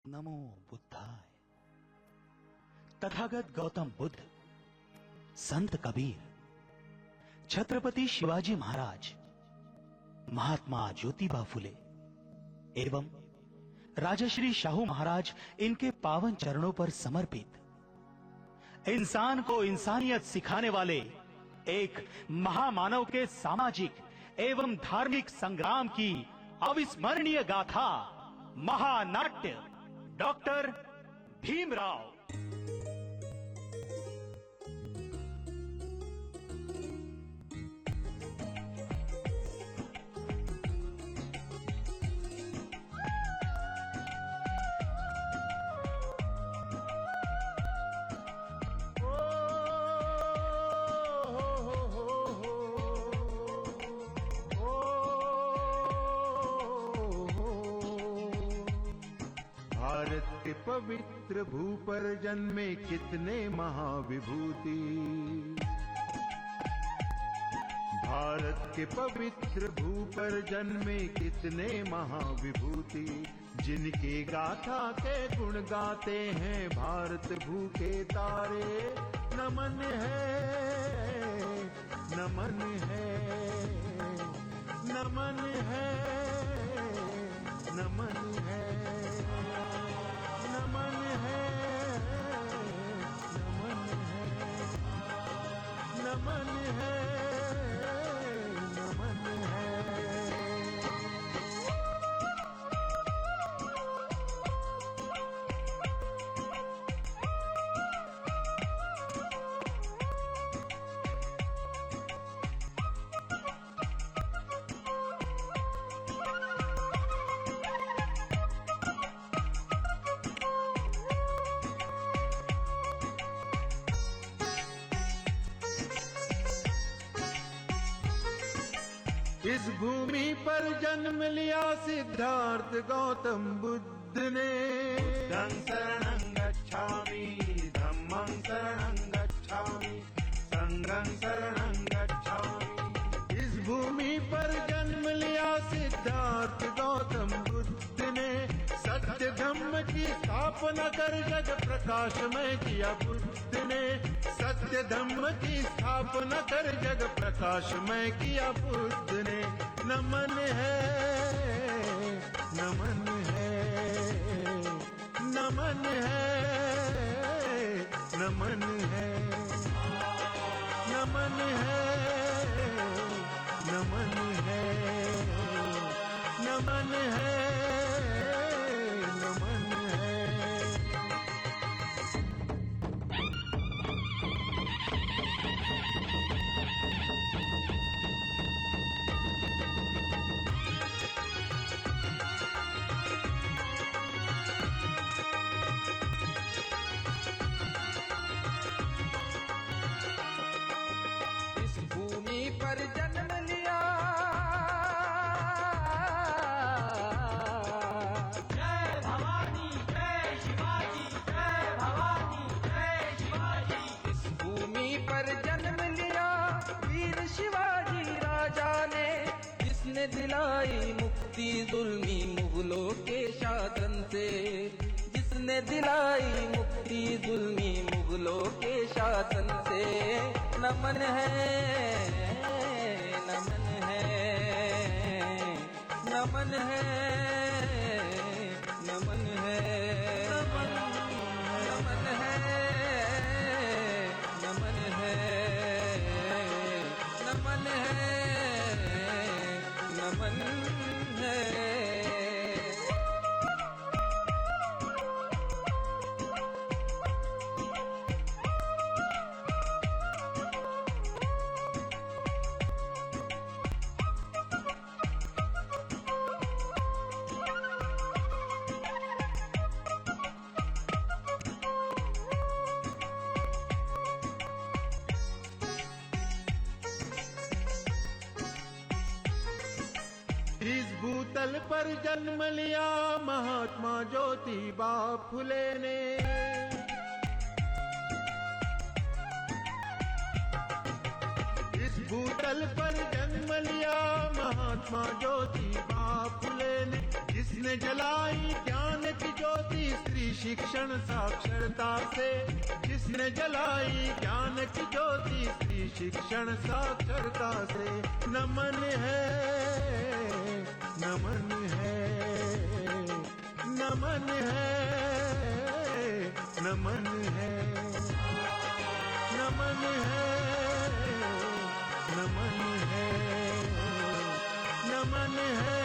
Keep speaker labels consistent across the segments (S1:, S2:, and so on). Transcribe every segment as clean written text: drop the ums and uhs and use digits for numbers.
S1: नमो बुद्धाय। तथागत गौतम बुद्ध, संत कबीर, छत्रपति शिवाजी महाराज, महात्मा ज्योतिबा फुले एवं राजश्री शाहू महाराज, इनके पावन चरणों पर समर्पित इंसान को इंसानियत सिखाने वाले एक महामानव के सामाजिक एवं धार्मिक संग्राम की अविस्मरणीय गाथा, महानाट्य डॉक्टर भीमराव।
S2: भारत के पवित्र भू पर जन्मे कितने महाविभूति। भारत के पवित्र भू पर जन्मे कितने महाविभूति, जिनके गाथा के गुण गाते हैं भारत भू के तारे। नमन है, नमन है, नमन है, नमन है, नमन है, नमन है, नमन है, नमन है। इस भूमि पर जन्म लिया सिद्धार्थ गौतम बुद्ध ने। बुद्धं शरणं गच्छामि, धम्मं शरणं गच्छामि, संघं शरणं गच्छामि। इस भूमि पर जन्म लिया सिद्धार्थ गौतम बुद्ध ने। सत्य धम्म की स्थापना कर जग प्रकाशमय किया बुद्ध ने। सत्य धम्म की स्थापना कर जग प्रकाशमय किया बुद्ध ने। नमन है, नमन है, नमन है, नमन है, नमन है, नमन है, नमन है, नमन है।
S3: पर जन्म लिया जय भवानी जय शिवाजी, जय भवानी जय शिवाजी। इस भूमि पर जन्म लिया वीर शिवाजी राजा ने, जिसने दिलाई मुक्ति जुल्मी मुगलों के शासन से। जिसने दिलाई मुक्ति जुल्मी मुगलों के शासन से। नमन है, नमन है, नमन है, नमन है, नमन है, नमन है, नमन है, नमन है।
S2: इस भूतल पर जन्म लिया महात्मा ज्योतिबा फुले ने। इस भूतल पर जन्म लिया महात्मा ज्योतिबा फुले ने। जिसने जलाई ज्ञान की ज्योति शिक्षण साक्षरता से जिसने जलाई ज्ञान की ज्योति, स्त्री शिक्षण साक्षरता से नमन है, नमन है, नमन है, नमन है, नमन है, नमन है, नमन है, नमन है।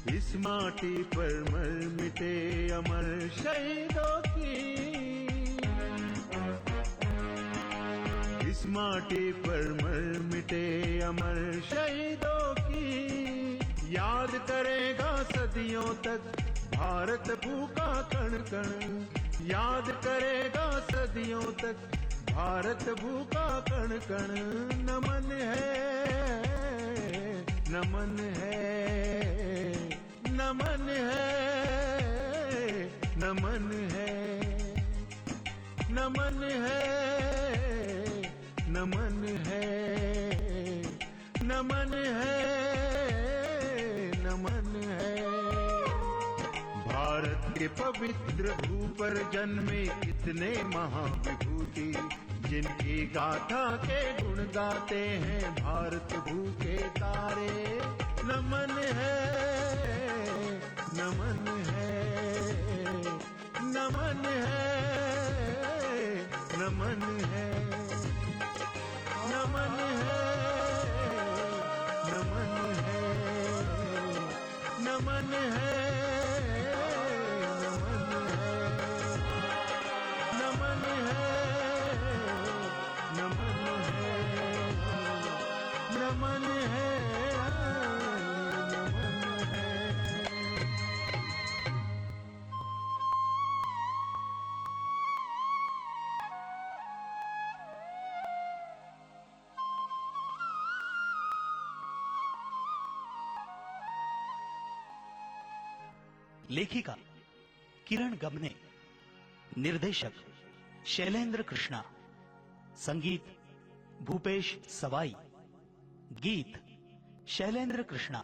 S2: इस माटी पर मर मिटे अमर शहीदों की, इस माटी पर मर मिटे अमर शहीदों की, याद करेगा सदियों तक भारत भूखा कण कण, याद करेगा सदियों तक भारत भूखा कण कण। नमन है, नमन है, नमन है, नमन है, नमन है, नमन है, नमन है, नमन है। भारत के पवित्र भू पर जन्मे कितने महाविभूति, जिनकी गाथा के गुण गाते हैं भारत भू के तारे। नमन है, नमन है, नमन है, नमन है, नमन है, नमन है, नमन है, नमन है, नमन है, नमन है, नमन है।
S1: लेखिका किरण गमने, निर्देशक शैलेंद्र कृष्णा, संगीत भूपेश सवाई, गीत शैलेंद्र कृष्णा,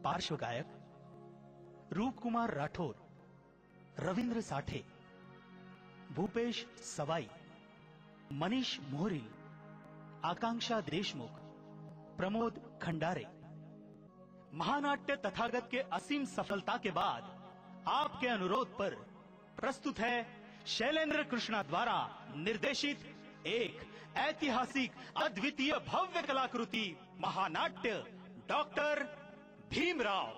S1: पार्श्व गायक रूप कुमार राठौर, रविंद्र साठे, भूपेश सवाई, मनीष मोहरिल, आकांक्षा देशमुख, प्रमोद खंडारे। महानाट्य तथागत के असीम सफलता के बाद आपके अनुरोध पर प्रस्तुत है शैलेंद्र कृष्णा द्वारा निर्देशित एक ऐतिहासिक अद्वितीय भव्य कलाकृति महानाट्य डॉक्टर भीमराव।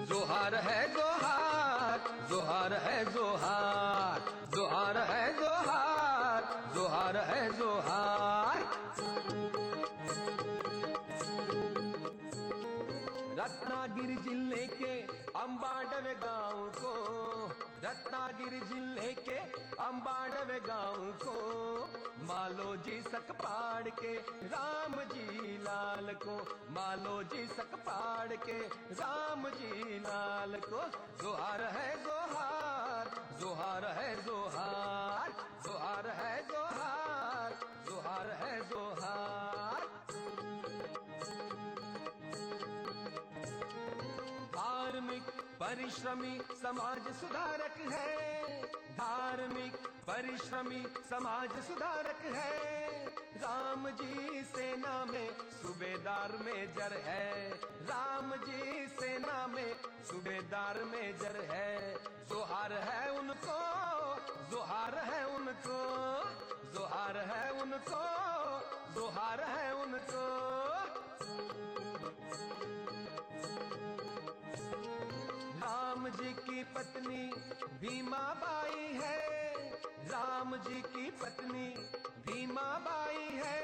S3: जोहार है जोहार, जोहार है जोहार, जोहार है जोहार, जोहार है जोहार। रत्नागिरी जिले के अंबाडवे गांव को, रत्नागिरी जिले के अंबाडवे गांव को, मालो जी सकपाड़ के राम जी लाल को, मालो जी सकपाड़ के राम जी लाल को। जोहार है जोहार, जोहार है जोहार, जोहार है जोहार, जोहार है जोहार। धार्मिक परिश्रमी समाज सुधारक है, धार्मिक परिश्रमी समाज सुधारक है। राम जी सेना में सूबेदार मेजर है, राम जी सेना में सूबेदार मेजर है। जोहार है उनको, जोहार है उनको, जोहार है उनको, जोहार है उनको। राम जी की पत्नी भीमा बाई है, राम जी की पत्नी भीमा बाई है,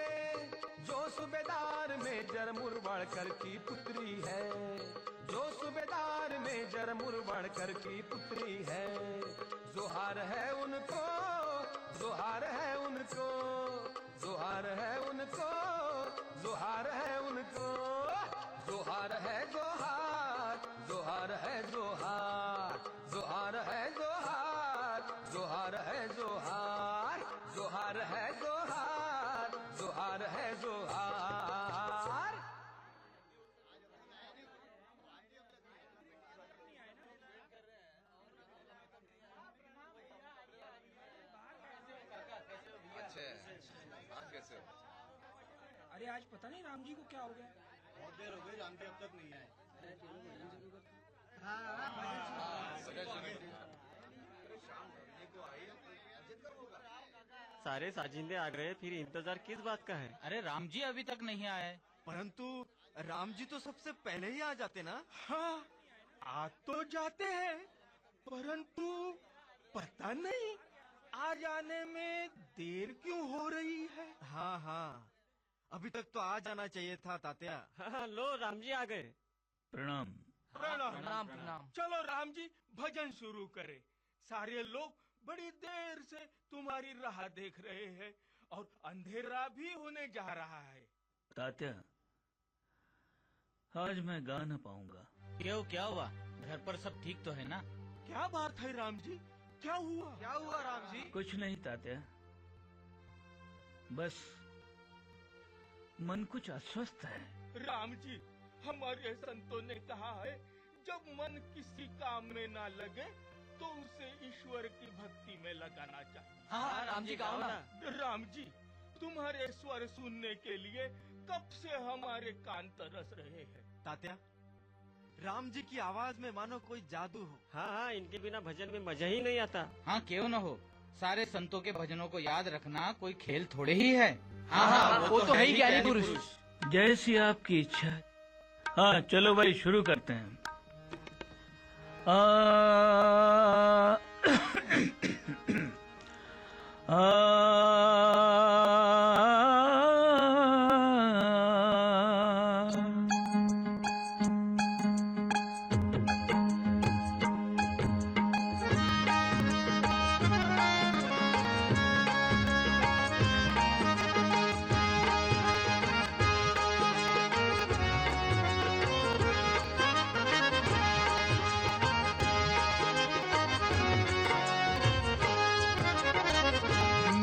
S3: जो सूबेदार मेजर मुरवाड़कर की पुत्री है, जो सूबेदार मेजर मुरवाड़कर की पुत्री है। जोहार है उनको, जोहार है उनको, जोहार है उनको, जोहार है उनको, जोहार है जोहार, जोहार है जोहार, जोहार है जोहार, जोहार है जोहार, जोहार है जोहार, जोहार है जोहार।
S4: अरे आज पता नहीं राम जी को क्या हो गया।
S5: बहुत देर हो गई, राम जी अब तक नहीं आए।
S6: सारे साजिंदे आ गए, फिर इंतजार किस बात का है?
S7: अरे राम जी अभी तक नहीं आए।
S5: परंतु राम जी तो सबसे पहले ही आ जाते ना।
S4: हाँ आ तो जाते हैं, परंतु पता नहीं आ जाने में देर क्यों हो रही है।
S5: हाँ हाँ, अभी तक तो आ जाना चाहिए था तात्या।
S6: हाँ, लो राम जी आ गए।
S1: प्रणाम।
S4: प्रणाम
S7: प्रणाम।
S4: चलो राम जी भजन शुरू करें। सारे लोग बड़ी देर से तुम्हारी राह देख रहे हैं और अंधेरा भी होने जा रहा है।
S1: तात्या, आज मैं गा न पाऊंगा।
S7: क्यों, क्या हुआ? घर पर सब ठीक तो है ना?
S4: क्या बात है राम जी, क्या हुआ?
S5: क्या हुआ राम जी?
S1: कुछ नहीं तात्या, बस मन कुछ अस्वस्थ है।
S4: राम जी, हमारे संतों ने कहा है जब मन किसी काम में ना लगे तो उसे ईश्वर की भक्ति में लगाना चाहिए।
S7: हाँ राम जी गाओ ना।
S4: राम जी, तुम्हारे स्वर सुनने के लिए कब से हमारे कान तरस रहे हैं।
S5: तात्या, राम जी की आवाज में मानो कोई जादू हो।
S6: हाँ हाँ, इनके बिना भजन में मजा ही नहीं आता।
S7: हाँ क्यों न हो, सारे संतों के भजनों को याद रखना कोई खेल थोड़े ही है। हाँ वो तो है ही ज्ञानी पुरुष।
S1: जैसी आपकी इच्छा। हाँ चलो भाई शुरू करते हैं।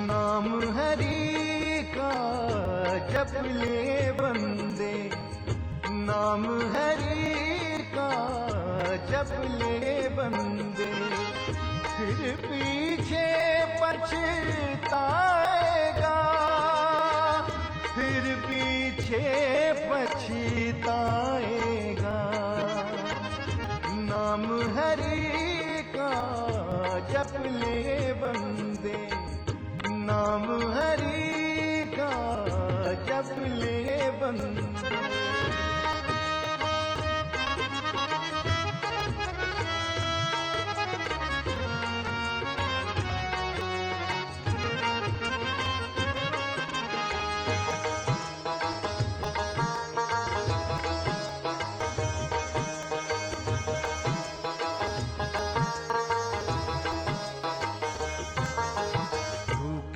S2: नाम हरि का जप ले बंदे, नाम हरि का जप ले बंदे, फिर पीछे पछताएगा, फिर पीछे पछताएगा। नाम हरि का जप ले बंदे, नाम हरि का जप ले बंदे।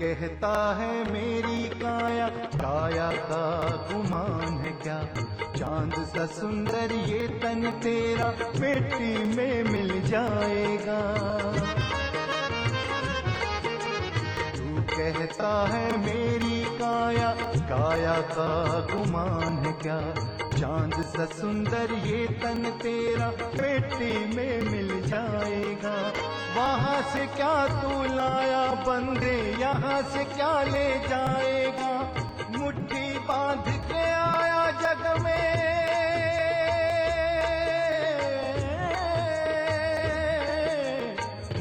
S2: कहता है मेरी काया, काया का गुमान है क्या, चांद सा सुंदर ये तन तेरा मिट्टी में मिल जाएगा। तू कहता है मेरी काया, काया का गुमान है क्या, चांद सा सुंदर ये तन तेरा मिट्टी में मिल जाएगा। वहाँ से क्या तू लाया बंदे, यहाँ से क्या ले जाएगा। मुट्ठी बांध के आया जग में,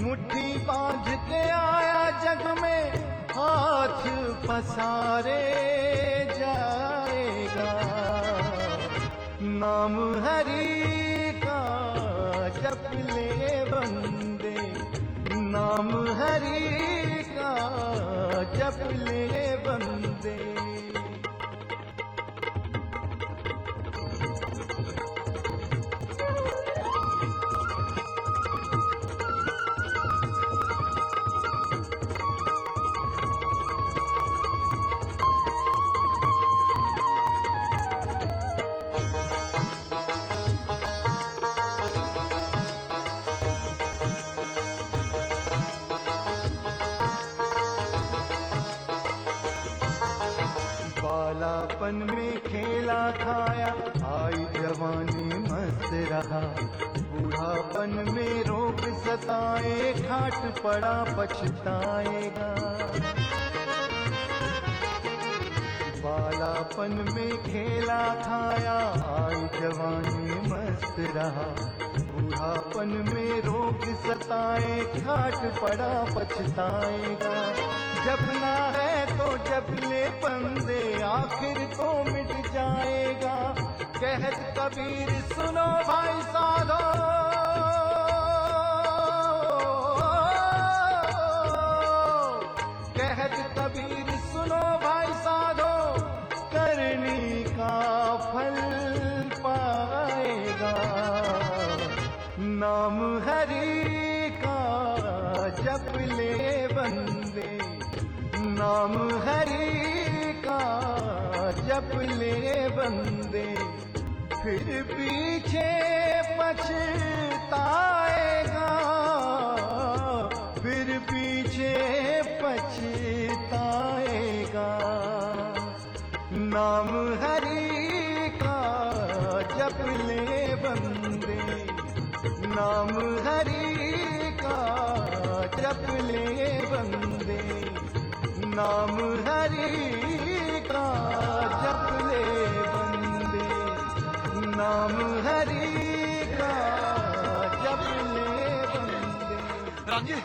S2: मुट्ठी बांध के आया जग में, हाथ पसारे जाएगा। नाम हरि का जप ले जप ले बंदे। बालापन में खेला खाया, आई जवानी मस्त रहा। बूढ़ापन में रोग सताए, खाट पड़ा पछताएगा। बालापन में खेला खाया, आई जवानी मस्त रहा। बूढ़ापन में रोग सताए, खाट पड़ा पछताएगा। जपना है तो जप ले बंदे, आखिर तो मिट जाएगा। कहत कबीर सुनो भाई साधो, कहत कबीर सुनो भाई साधो, करनी का फल पाएगा। नाम हरि का जप ले बंदे, नाम हरि का जप ले बंदे। फिर पीछे पछताएगा, फिर पीछे पछताएगा। नाम हरि का जप ले बंदे, नाम हरि का जप ले बंदे। नाम हरि का जप ले बंदे, नाम हरि का जप ले बंदे।
S5: राम जी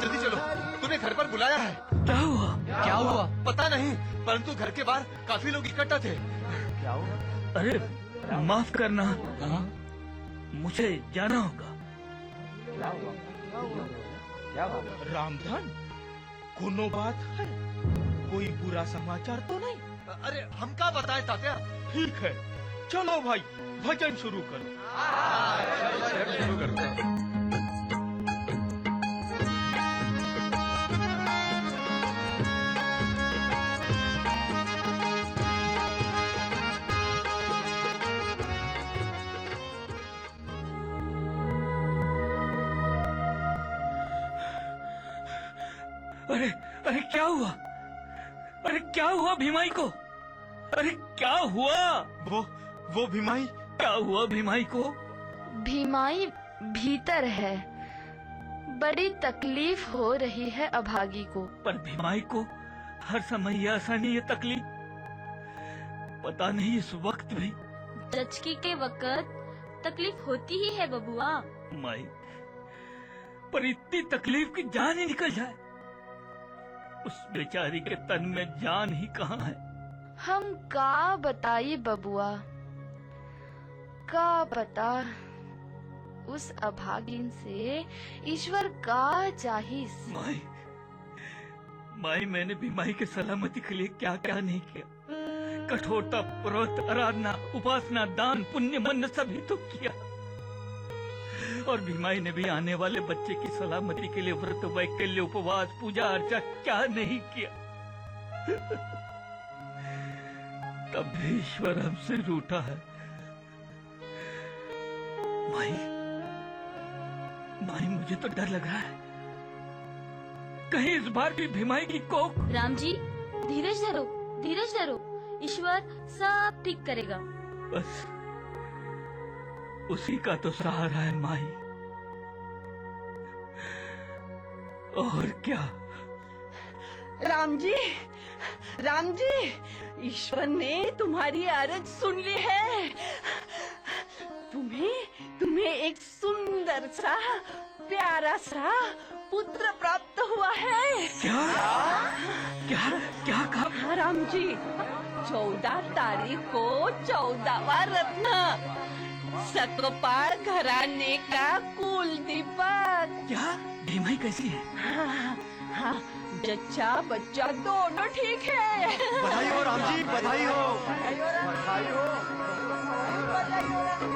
S5: जल्दी चलो, तुम्हें घर पर बुलाया है।
S1: क्या हुआ?
S7: क्या हुआ?
S5: पता नहीं, परंतु घर के बाहर काफी लोग इकट्ठा थे।
S7: क्या हुआ?
S1: अरे माफ करना, मुझे जाना होगा।
S4: रामधन, कोनो बात है? कोई बुरा समाचार तो नहीं?
S5: अरे हम क्या बताएं तात्या।
S4: ठीक है, चलो भाई भजन शुरू करो।
S5: शुरू करते हैं।
S1: अरे अरे क्या हुआ? अरे क्या हुआ भीमाई को? अरे क्या हुआ?
S5: वो भीमाई।
S1: क्या हुआ भीमाई को?
S8: भीमाई भीतर है, बड़ी तकलीफ हो रही है अभागी को।
S1: पर भीमाई को हर समय ये आसानी, ये तकलीफ, पता नहीं इस वक्त भी।
S9: जचकी के वक्त तकलीफ होती ही है बबुआ।
S1: माई, पर इतनी तकलीफ की जान ही निकल जाए। उस बेचारी के तन में जान ही कहाँ है।
S8: हम का बताइए बबुआ, का बता। उस अभागिन से ईश्वर का चाहिस।
S1: माई, माई मैंने भीमाई के सलामती के लिए क्या क्या नहीं किया। कठोरता, व्रत, आराधना, उपासना, दान, पुण्य, मन सभी तो किया। और भीमाई ने भी आने वाले बच्चे की सलामती के लिए व्रत, वैकल्य, उपवास, पूजा अर्चा क्या नहीं किया। तब भी ईश्वर हमसे रूठा है। माई, माई मुझे तो डर लग रहा है, कहीं इस बार भी भीमाई की कोख।
S9: राम जी धीरज धरो, धीरज धरो, ईश्वर सब ठीक करेगा।
S1: बस उसी का तो सहारा है माई, और क्या।
S10: राम जी, राम जी, ईश्वर ने तुम्हारी अरज सुन ली है। तुम्हें एक सुंदर सा, प्यारा सा पुत्र प्राप्त हुआ है।
S1: क्या क्या क्या कहा?
S10: हाँ राम जी, 14 तारीख को 14वां रत्न, सकपाल घराने का कुल दीपक।
S1: क्या भीमाई कैसी है?
S10: हाँ, जच्चा बच्चा दोनों ठीक है।
S5: बधाई हो राम जी, बधाई हो।
S10: बधाई हो राम।
S5: बधाई हो।
S10: बधाई हो राम।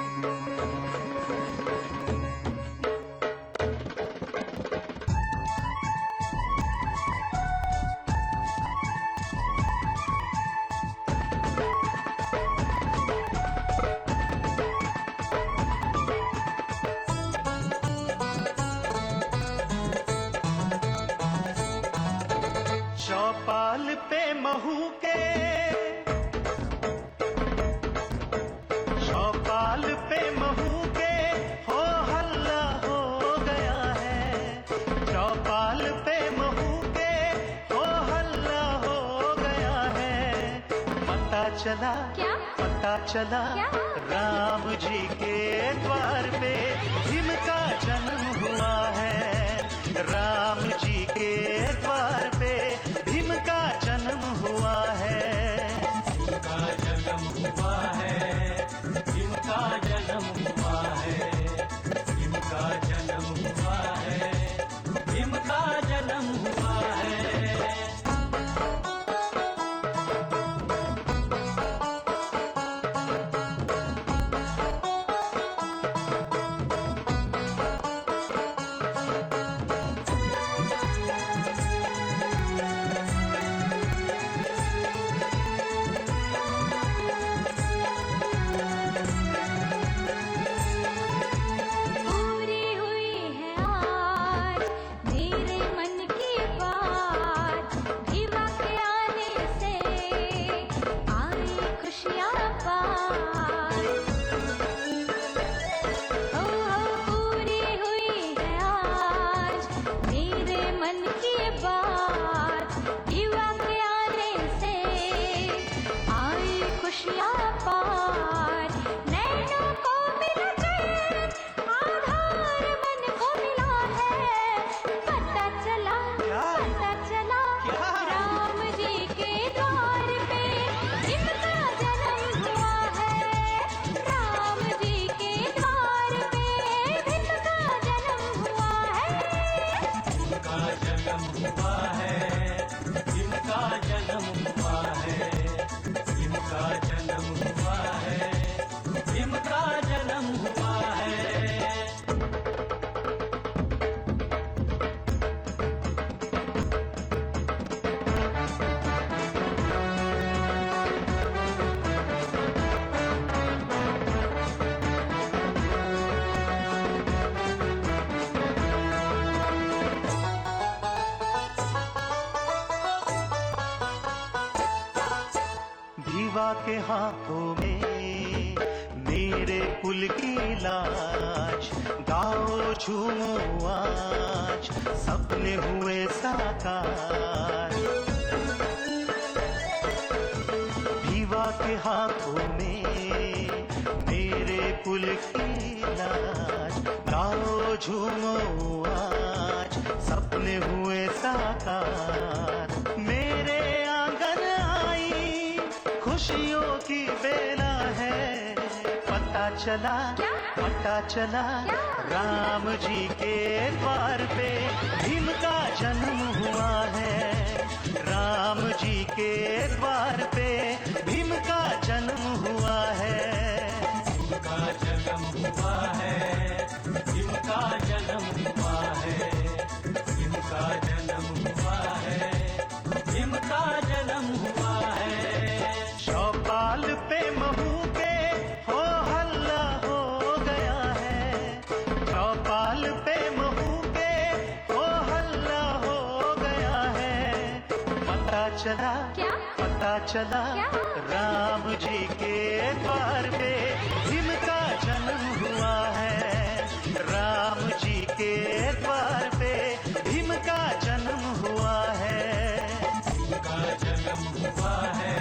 S2: चौपाल पे महू के, चौपाल पे महू के हो हल्ला हो गया है। चौपाल पे महू के हो हल्ला हो गया है। पता चला
S9: क्या?
S2: पता चला
S9: क्या?
S2: राम जी के द्वार पे भीम का जन्म हुआ है। राम जी के द्वार पे भीम का जन्म हुआ है।
S3: भीम का जन्म हुआ है, भीम का जन्म हुआ है, भीम का जन्म हुआ है, भीम का जन्म हुआ है।
S9: पूरी हुई है आज मेरे मन की बात, भीमा के आने से आई खुशियाँ पार। ओ पूरी हुई है आज मेरे मन की बात, भीमा के आने से आई खुशियाँ पार। नैनों को मिला चैन, आधार मन को मिला है। पता चला राम जी के द्वार पे भीम का जन्म हुआ है। राम जी के द्वार पे भीम का जन्म हुआ है।
S3: भीम का जन्म हुआ है, भीम का जन्म हुआ है, भीम का जन्म हुआ है, भीम का जन्म हुआ है।
S2: भीवा के हाथों में मेरे कुल की लाज, गाओ झूमो आज सपने हुए साकार। भीवा के हाथों में मेरे कुल की लाज, गाओ झूमो आज सपने हुए साकार। मेरे आंगन आई खुशियों की बेला है। पता चला पता चला राम जी के द्वार पे भीम का जन्म हुआ है। राम जी के द्वार पे भीम का जन्म हुआ है।
S3: भीम का जन्म हुआ है, भीम का जन्म हुआ है, भीम का जन्म हुआ है, भीम का जन्म हुआ है।
S2: चौपाल पे महू के हो हल्ला हो गया है। चौपाल पे महू के हो हल्ला हो गया है। पता चला
S9: क्या?
S2: पता चला राम जी के द्वार पे भीम का जन्म हुआ है। राम जी के द्वार पे भीम का जन्म हुआ है।
S3: भीम का जन्म हुआ है,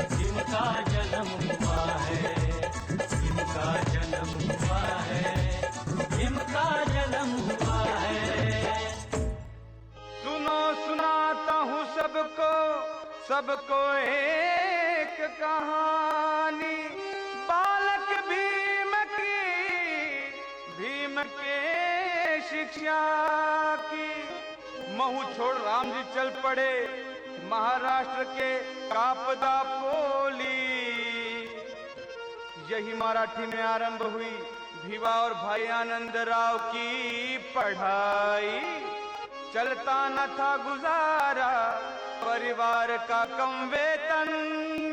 S3: भीम का जन्म हुआ है, भीम का जन्म हुआ है, भीम का जन्म हुआ है।
S4: सुनो सुनाता हूँ सबको, सबको एक कहानी। बालक भीम की, भीम के शिक्षा की।
S11: महू छोड़ राम जी चल पड़े महाराष्ट्र के कापदा पोली। यही मराठी में आरंभ हुई भिवा और भाई आनंद राव की पढ़ाई। चलता न था गुजारा परिवार का कम वेतन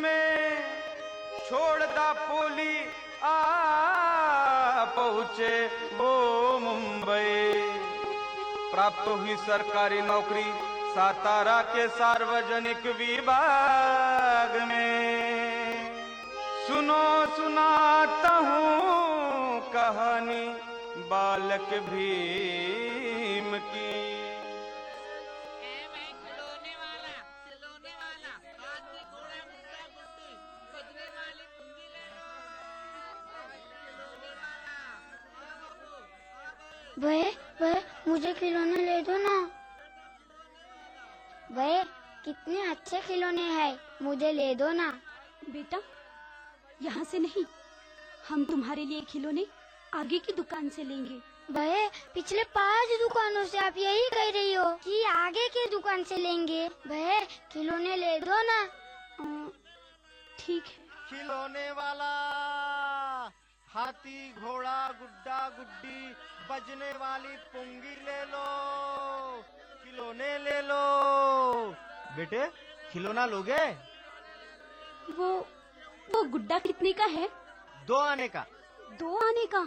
S11: में, छोड़ दा पोली आ पहुंचे वो मुंबई। प्राप्त हुई सरकारी नौकरी सातारा के सार्वजनिक विभाग में। सुनो सुनाता हूँ कहानी बालक भीम की।
S12: भाई मुझे खिलौने ले दो ना। भाई कितने अच्छे खिलौने हैं, मुझे ले दो ना।
S13: बेटा यहाँ से नहीं, हम तुम्हारे लिए खिलौने आगे की दुकान से लेंगे।
S12: भाई पिछले 5 दुकानों से आप यही कह रही हो कि आगे की दुकान से लेंगे। भाई खिलौने ले दो ना।
S13: ठीक है।
S5: खिलौने वाला, हाथी घोड़ा गुड्डा गुड्डी बजने वाली पुंगी ले लो, खिलौने ले लो। बेटे खिलौना लोगे?
S13: वो गुड्डा कितने का है?
S5: 2 आने का।
S13: 2 आने का।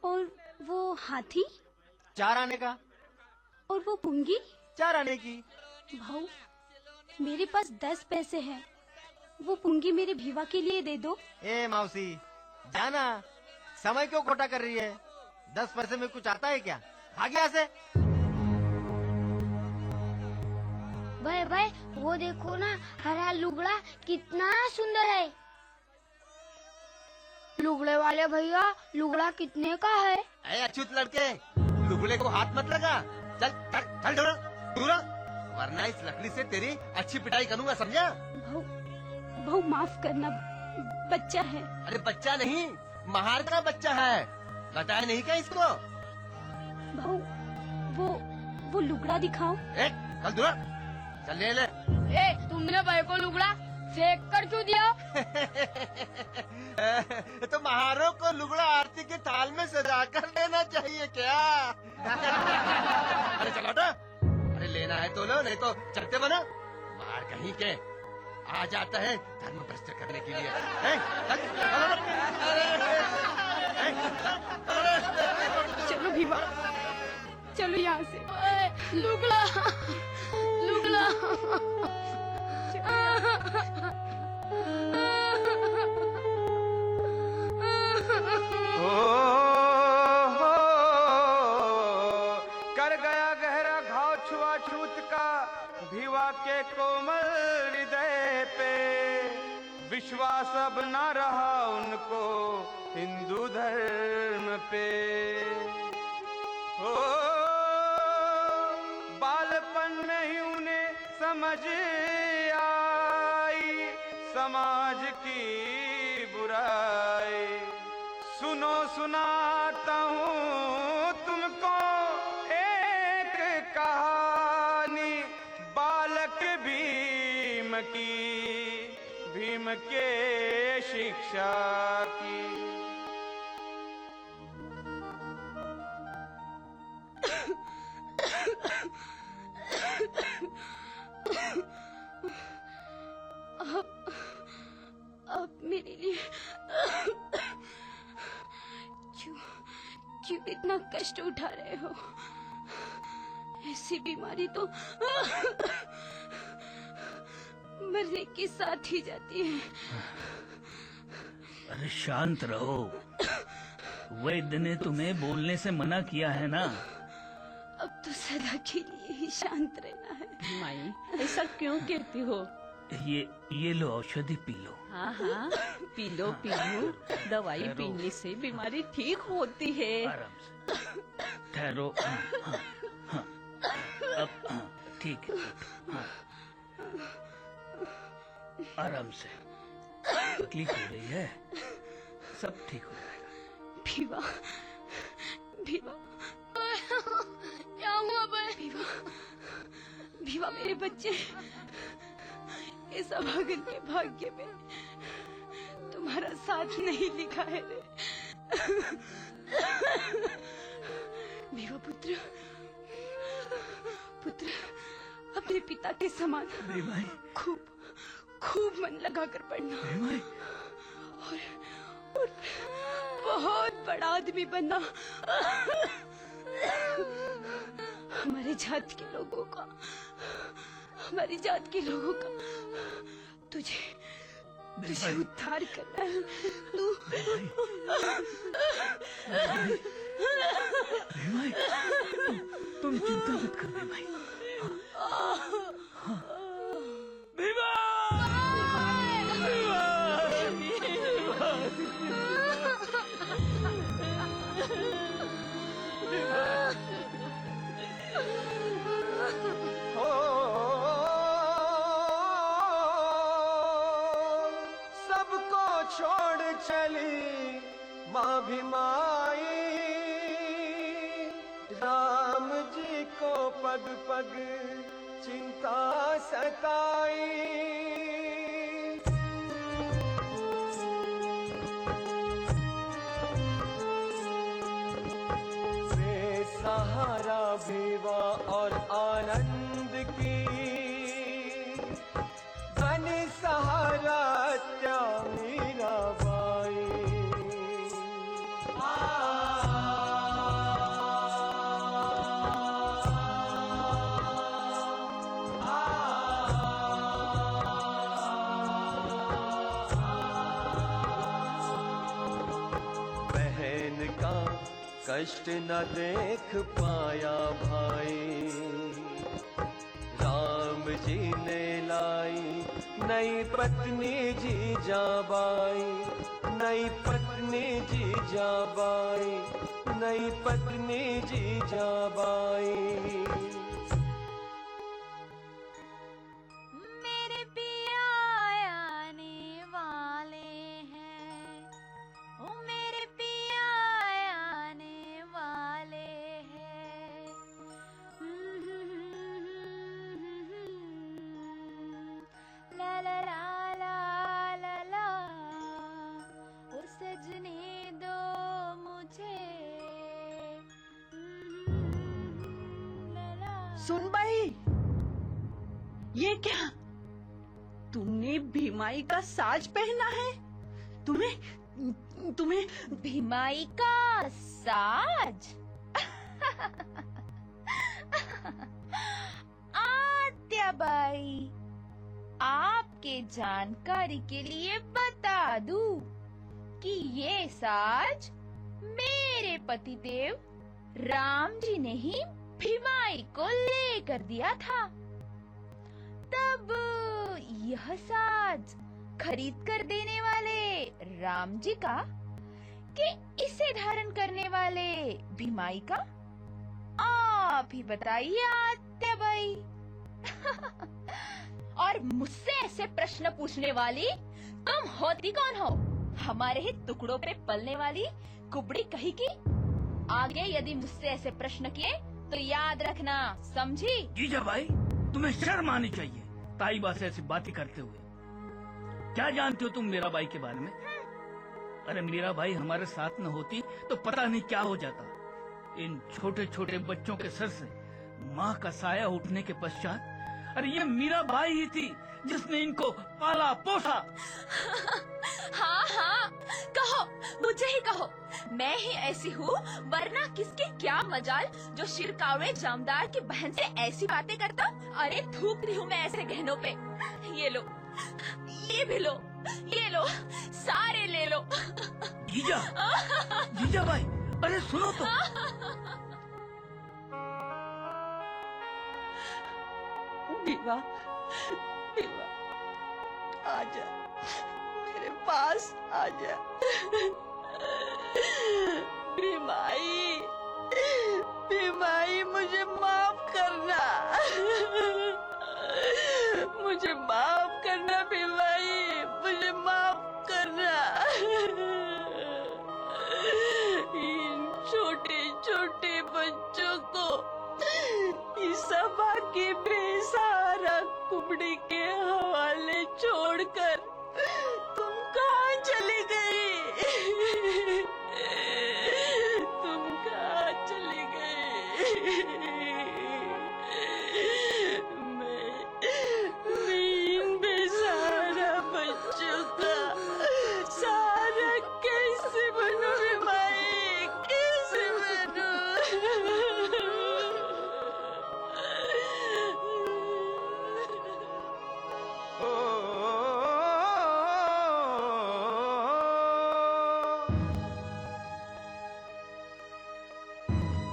S13: और वो हाथी?
S5: 4 आने का।
S13: और वो पुंगी?
S5: 4 आने की।
S13: भाऊ मेरे पास 10 पैसे हैं, वो पुंगी मेरे भिवा के लिए दे दो।
S5: ए मौसी जाना, समय क्यों खोटा कर रही है? 10 पैसे में कुछ आता है क्या? भाग यहाँ से।
S12: भाई वो देखो ना, हरा लुगड़ा कितना सुंदर है। लुगड़े वाले भैया लुगड़ा कितने का है?
S5: अरे अछूत लड़के, लुगड़े को हाथ मत लगा। चल दूर, वरना इस लकड़ी से तेरी अच्छी पिटाई करूंगा, समझा?
S13: भाऊ माफ करना, बच्चा है।
S5: अरे बच्चा नहीं, महार का बच्चा है। बताया नहीं क्या इसको?
S13: भाऊ वो लुगड़ा दिखाओ।
S5: चल दूर, चल ले।
S12: तुमने भाई को लुगड़ा फेंक कर क्यों दिया?
S5: तो महारों को लुगड़ा आरती के थाल में सजा कर देना चाहिए क्या? अरे चलो हटो। अरे लेना है तो लो, नहीं तो चलते बनो। बाहर कहीं के आ जाता है धर्म भ्रष्ट करने के लिए।
S13: चलो भीमा, चलो यहाँ से।
S12: लुगड़ा
S11: कर गया गहरा घाव छुआछूत का भिवा के कोमल हृदय पे। विश्वास अब न रहा उनको हिंदू धर्म पे। ओ बालपन में ही उन्हें समझ आई समाज की बुराई। सुनो सुनाता हूँ तुमको एक कहानी बालक भीम की, भीम के शिक्षा की।
S13: अब मेरे लिए क्यों इतना कष्ट उठा रहे हो? ऐसी बीमारी तो मरने के साथ ही जाती है।
S1: अरे शांत रहो, वैद्य ने तुम्हें बोलने से मना किया है ना।
S13: अब तो सदा के लिए ही शांत रहना है।
S10: माई ऐसा क्यों कहती हो?
S1: ये लो औषधि पी लो।
S10: हाँ पी लो। दवाई पीने से बीमारी ठीक होती है।
S1: आराम से ठहरो। हाँ, अब ठीक है। हाँ, आराम से, तकलीफ हो रही है, सब ठीक हो जाएगा।
S13: भीवा
S12: क्या हुआ भाई?
S13: भीवा मेरे बच्चे, इस अभागन के भाग्य में तुम्हारा साथ नहीं लिखा है रे। भीवा पुत्र, पुत्र अपने पिता के समान खूब खूब मन लगाकर पढ़ना और बहुत बड़ा आदमी बनना। हमारी जात के लोगों का, हमारी जात के लोगों का तुझे उद्धार करना है।
S1: तुम चिंता मत कर भाई।
S3: सबको छोड़ चली माँ भीमाई, राम जी को पग पग चिंता सताई। बेसहारा भीवा और आनंद की, बन सहारा क्या मीराबाई। बहन का कष्ट न देख पाया भाई, राम जी ने लाई नई पत्नी जीजाबाई, नई पत्नी जीजाबाई, नई पत्नी जीजाबाई।
S9: मेरे पिया आने वाले हैं, ओ मेरे पिया आने वाले हैं। ला ला ला ला ला ला, ओ सजने दो मुझे।
S10: सुन भाई, ये क्या? तुमने भीमाई का साज पहना है? तुम्हें
S9: भीमाई का साज? आत्याबाई, आपके जानकारी के लिए बता दूं कि ये साज मेरे पतिदेव राम जी ने ही भीमाई को लेकर दिया था। तब यह साज खरीद कर देने वाले राम जी का कि इसे धारण करने वाले भीमाई का, आप ही बताइए आत्याबाई। और मुझसे ऐसे प्रश्न पूछने वाली तुम होती कौन हो? हमारे ही टुकड़ों पे पलने वाली कुबड़ी कही की? आगे यदि मुझसे ऐसे प्रश्न किए तो याद रखना, समझी?
S1: जीजाबाई, तुम्हें शर्म आनी चाहिए ताईबा से ऐसी बातें करते हुए। क्या जानते हो तुम मीराबाई के बारे में? अरे मीराबाई हमारे साथ न होती तो पता नहीं क्या हो जाता। इन छोटे छोटे बच्चों के सर से माँ का साया उठने के पश्चात, अरे ये मीराबाई ही थी जिसने इनको पाला पोसा।
S9: हाँ हाँ, कहो, मुझे ही कहो, मैं ही ऐसी हूँ, वरना किसके क्या मजाल जो शिरकावड़े जामदार की बहन से ऐसी बातें करता। अरे थूक रही हूँ मैं ऐसे गहनों पे। ये लो, ये भी लो, ये लो, सारे ले लो।
S1: जीजाबाई, अरे सुनो तो।
S10: भीमा, भीमा, आजा, मेरे पास आजा। भीमाई, भीमाई, मुझे माफ करना, मुझे माफ करना भीमाई, मुझे माफ करना। इन छोटे छोटे बच्चों को इस सभा की बेसा झोपड़ी के हवाले छोड़कर तुम कहाँ चली गई? तुम कहाँ चली गई? मैं इन बेसहारा बच्चों का सहारा कैसे बनूं रे माई, कैसे बनूं?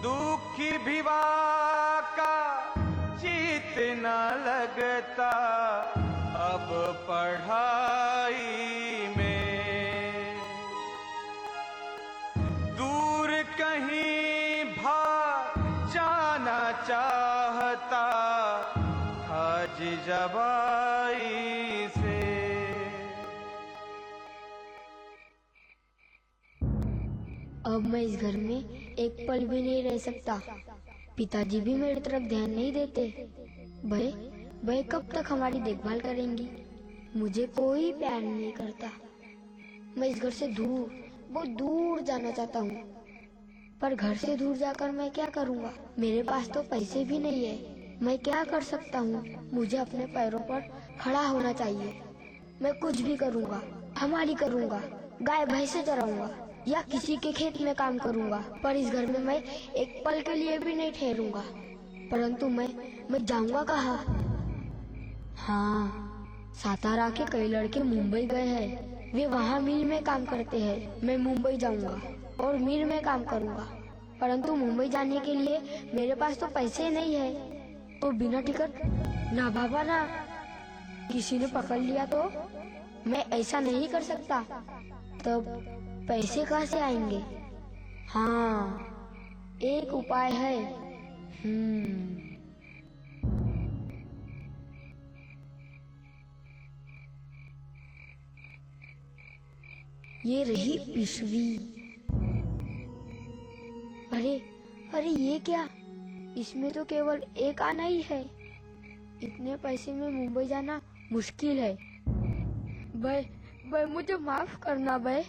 S11: दुखी भिवा का चित न लगता अब पढ़ाई में, दूर कहीं भाग जाना चाहता आज जबाई से।
S12: अब मैं इस घर में एक पल भी नहीं रह सकता। पिताजी भी मेरी तरफ ध्यान नहीं देते। भाई कब तक हमारी देखभाल करेंगी? मुझे कोई प्यार नहीं करता। मैं इस घर से दूर, बहुत दूर जाना चाहता हूँ, पर घर से दूर जाकर मैं क्या करूँगा? मेरे पास तो पैसे भी नहीं है। मैं क्या कर सकता हूँ? मुझे अपने पैरों पर खड़ा होना चाहिए। मैं कुछ भी करूँगा, हमारी करूँगा, गाय भैंसे चराऊंगा या किसी के खेत में काम करूँगा, पर इस घर में मैं एक पल के लिए भी नहीं ठहरूंगा। परंतु मैं जाऊँगा कहाँ? हाँ, सातारा के कई लड़के मुंबई गए हैं। वे वहाँ मिल में काम करते हैं। मैं मुंबई जाऊँगा और मिल में काम करूँगा, परंतु मुंबई जाने के लिए मेरे पास तो पैसे नहीं है। तो बिना टिकट ना बाबा ना, किसी ने पकड़ लिया तो मैं ऐसा नहीं कर सकता। तब पैसे कहाँ से आएंगे? हाँ, एक उपाय है। ये रही पिशवी। अरे ये क्या? इसमें तो केवल एक आना ही है। इतने पैसे में मुंबई जाना मुश्किल है। भाई मुझे माफ करना भाई।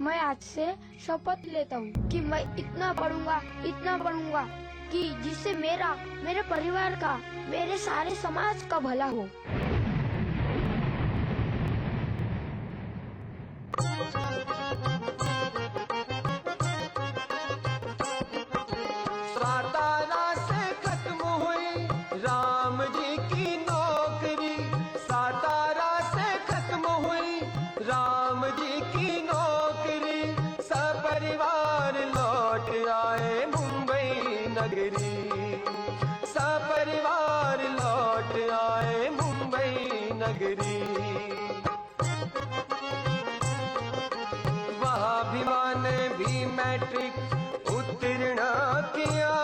S12: मैं आज से शपथ लेता हूँ कि मैं इतना पढ़ूंगा कि जिससे मेरे परिवार का, मेरे सारे समाज का भला हो।
S14: सातारा से खत्म हुई राम जी की नौकरी, सातारा से खत्म हुई राम जी की नौकरी, सपरिवार लौट आए मुंबई नगरी, सपरिवार लौट आए मुंबई नगरी। वहाँ भीमा ने भी मैट्रिक उत्तीर्ण किया,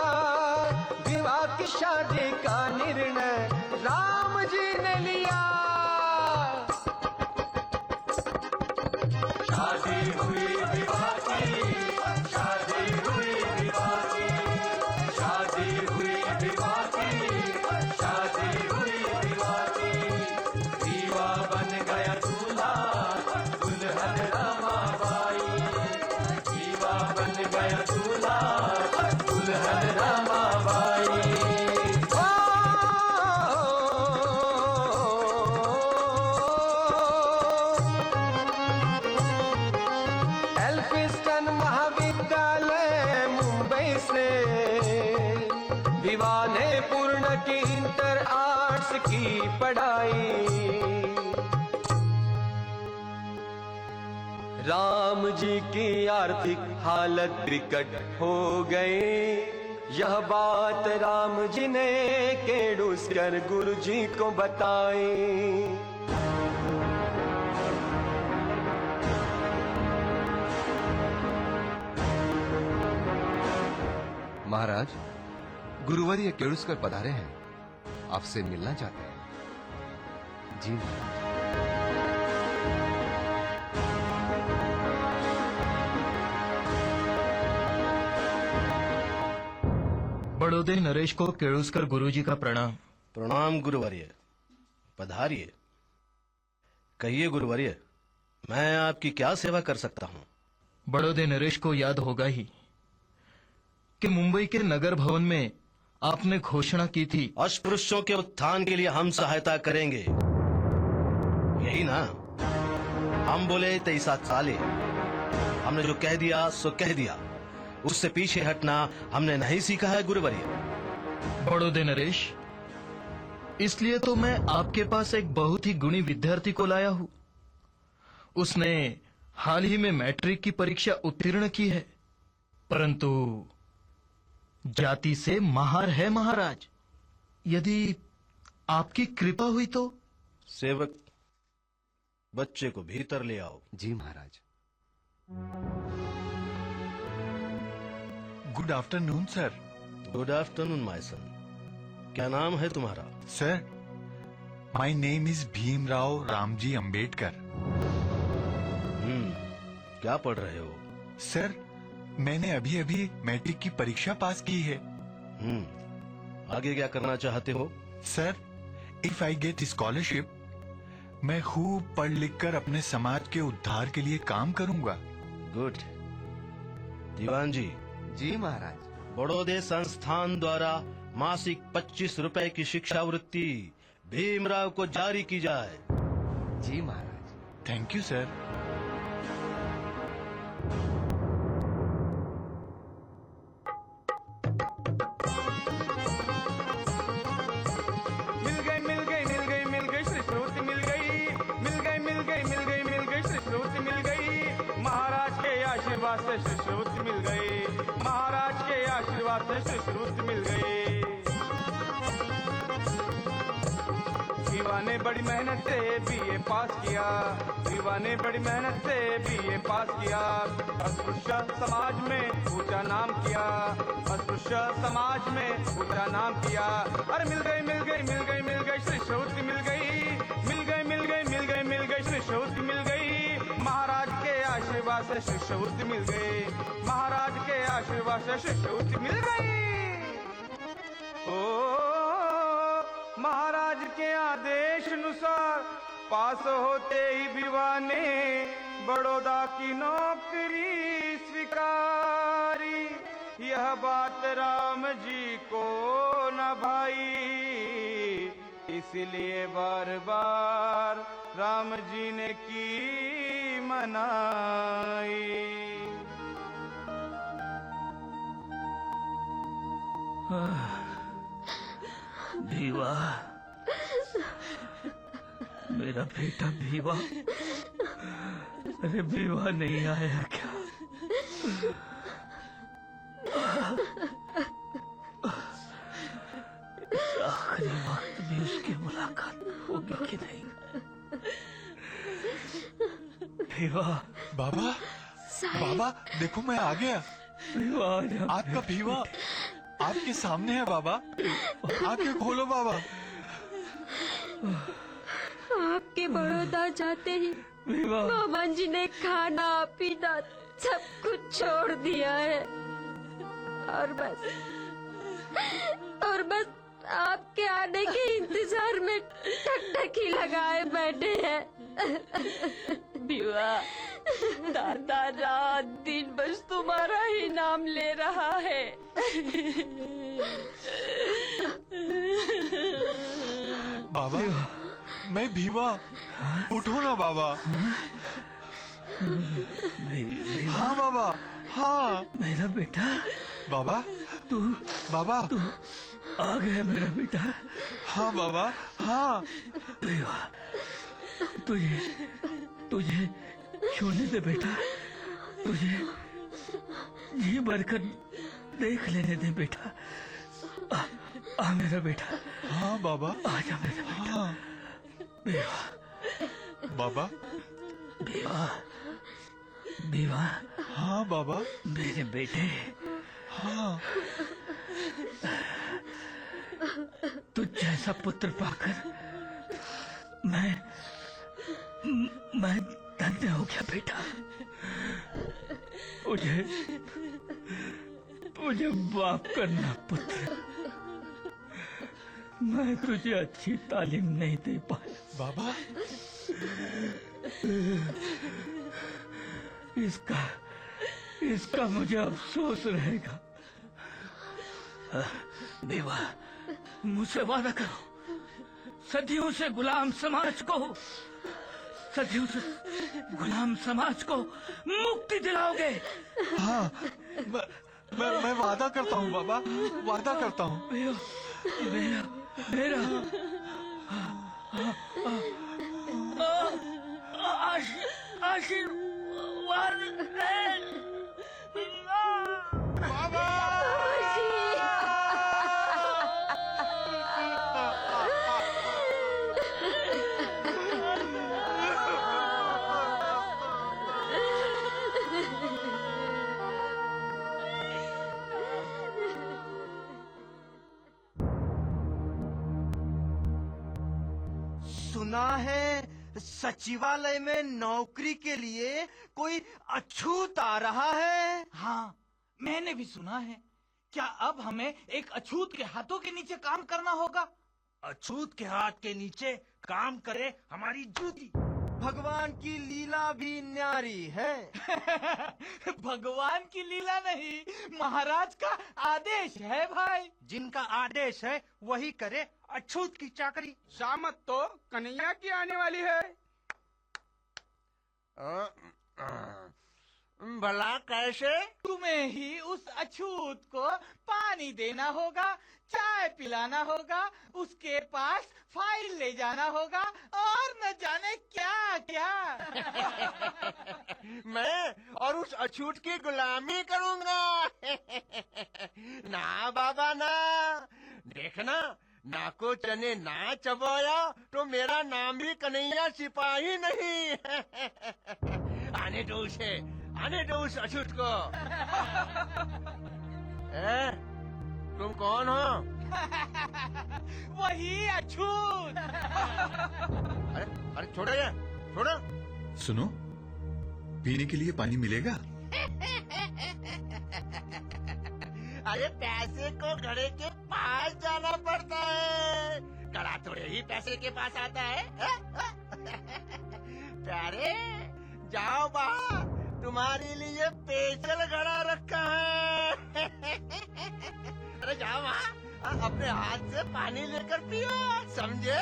S14: विवाह की शादी का निर्णय राम जी ने लिया। शादी हुई विवाह की, शादी हुई विवाह की, शादी हुई विवाह की, शादी हुई विवाह की। दीवा बन गया दूल्हा दुल्हन रमाबाई, दीवा बन गया दूल्हा दुल्हन रमाबाई। एल्फिंस्टन महाविद्यालय मुंबई से विवाह ने पूर्ण की इंटर आर्ट्स की पढ़ाई। राम जी की आर्थिक हालत विकट हो गई। यह बात राम जी ने केडूसकर गुरु जी को बताई।
S15: महाराज, गुरुवर्य केळुस्कर पधारे हैं, आपसे मिलना चाहते हैं। जी महाराज।
S16: बड़ौदे नरेश को केळुस्कर गुरुजी का प्रणाम।
S17: प्रणाम गुरुवर्य।
S16: पधारिए। कहिए गुरुवर्य, मैं आपकी क्या सेवा कर सकता हूँ?
S1: बड़ौदे नरेश को याद होगा ही कि मुंबई के नगर भवन में आपने घोषणा की थी,
S16: अस्पृश्यों के उत्थान के लिए हम सहायता करेंगे, यही ना? हम बोले तैसा चाले। हमने जो कह दिया सो कह दिया, उससे पीछे हटना हमने नहीं सीखा है गुरुवर्य।
S1: बड़ौदे नरेश, इसलिए तो मैं आपके पास एक बहुत ही गुणी विद्यार्थी को लाया हूँ। उसने हाल ही में मैट्रिक की परीक्षा उत्तीर्ण की है, परंतु जाति से महार है महाराज। यदि आपकी कृपा हुई तो।
S16: सेवक, बच्चे को भीतर ले आओ।
S15: जी महाराज।
S17: Good afternoon sir.
S16: Good afternoon my son. क्या नाम है तुम्हारा?
S17: Sir, my name is Bhimrao Ramji Ambedkar.
S16: क्या पढ़ रहे हो?
S17: सर, मैंने अभी अभी मैट्रिक की परीक्षा पास की है।
S16: आगे क्या करना चाहते हो?
S17: Sir, if I get scholarship, मैं खूब पढ़ लिख कर अपने समाज के उद्धार के लिए काम करूंगा।
S16: गुड। दीवान जी।
S15: जी महाराज।
S16: बड़ौदे संस्थान द्वारा मासिक 25 रुपए की शिक्षावृत्ति भीमराव को जारी की जाए।
S15: जी महाराज।
S17: Thank you sir.
S11: से शिष्यवृत्ति मिल गई, महाराज के आशीर्वाद से शिष्यवृत्ति मिल गई। शिवा ने बड़ी मेहनत से बीए पास किया, शिवा ने बड़ी मेहनत से बीए पास किया। अस्पृश्य समाज में ऊंचा नाम किया, अस्पृश्य समाज में ऊंचा नाम किया। अरे मिल गई मिल गई मिल गई मिल गई शिष्यवृत्ति मिल गई, मिल गई मिल गई मिल गई मिल गई शिष्यवृत्ति मिल गई। महाराज के आशीर्वाद से शिष्यवृत्ति मिल गई, महाराज के आशीर्वाद से शिष्यवृत्ति मिल गई। ओ महाराज के आदेश अनुसार पास होते ही विवा ने बड़ौदा की नौकरी स्वीकारी। यह बात राम जी को न भाई, इसलिए बार बार राम जी ने की मनाई।
S1: भीवा, मेरा बेटा भीवा। अरे भीवा नहीं आया क्या? आखिरी वक्त भी उसकी मुलाकात होगी कि नहीं? भीवा।
S17: बाबा, बाबा देखो मैं आ गया। आपका भीवा आपके सामने है बाबा, आंखें खोलो बाबा।
S13: आपके बड़ौदा जाते ही मामा जी ने खाना पीना सब कुछ छोड़ दिया है और बस आपके आने के इंतजार में टकटकी लगाए बैठे हैं।
S10: बिवा, दादा रात दिन बस तुम्हारा ही नाम ले रहा है।
S17: बाबा, मैं भीवा, उठो ना बाबा। हाँ बाबा, हाँ।
S1: मेरा बेटा।
S17: बाबा,
S1: तू आ गया मेरा बेटा।
S17: हाँ बाबा, हाँ।
S1: तुझे छूने दे बेटा, तुझे जी भरकर देख लेने दे बेटा। आ मेरा बेटा।
S17: हाँ बाबा,
S1: आजा मेरा बेटा।
S17: हाँ। बाबा,
S1: बीवा।
S17: हाँ बाबा।
S1: मेरे बेटे।
S17: हाँ।
S1: तुझ जैसा पुत्र पाकर मैं धन्य हो गया बेटा। मुझे माफ करना पुत्र, मैं तुझे अच्छी तालीम नहीं दे पाया
S17: बाबा।
S1: इसका मुझे अफसोस रहेगा। देवा, मुझसे वादा करो, सदियों से गुलाम समाज को मुक्ति दिलाओगे।
S17: हाँ, मैं वादा करता हूँ बाबा, वादा करता हूँ।
S1: मेरा आशीर्वाद है।
S5: सुना है सचिवालय में नौकरी के लिए कोई अछूत आ रहा है।
S7: हाँ, मैंने भी सुना है। क्या अब हमें एक अछूत के हाथों के नीचे काम करना होगा?
S5: अछूत के हाथ के नीचे काम करे हमारी जूती। भगवान की लीला भी न्यारी है।
S7: भगवान की लीला नहीं, महाराज का आदेश है भाई।
S5: जिनका आदेश है वही करे अछूत की चाकरी।
S11: शामत तो कन्हैया की आने वाली है।
S5: भला कैसे?
S7: तुम्हें ही उस अछूत को पानी देना होगा, चाय पिलाना होगा, उसके पास फाइल ले जाना होगा और न जाने क्या क्या।
S5: मैं और उस अछूत की गुलामी करूंगा। ना बाबा ना, देखना नाको चने ना चबाया तो मेरा नाम भी कन्हैया सिपाही नहीं। आने दो उसे, आने दो उस अछूत को। तुम कौन हो?
S7: वही अछूत।
S5: अरे छोड़ो ये, छोड़ो।
S17: सुनो, पीने के लिए पानी मिलेगा?
S5: अरे पैसे को घड़े के पास जाना पड़ता है, घड़ा थोड़े ही पैसे के पास आता है। प्यारे जाओ बाहर, तुम्हारे लिए स्पेशल घड़ा रखा है। अरे जाओ वहाँ, अपने हाथ से पानी लेकर पियो, समझे?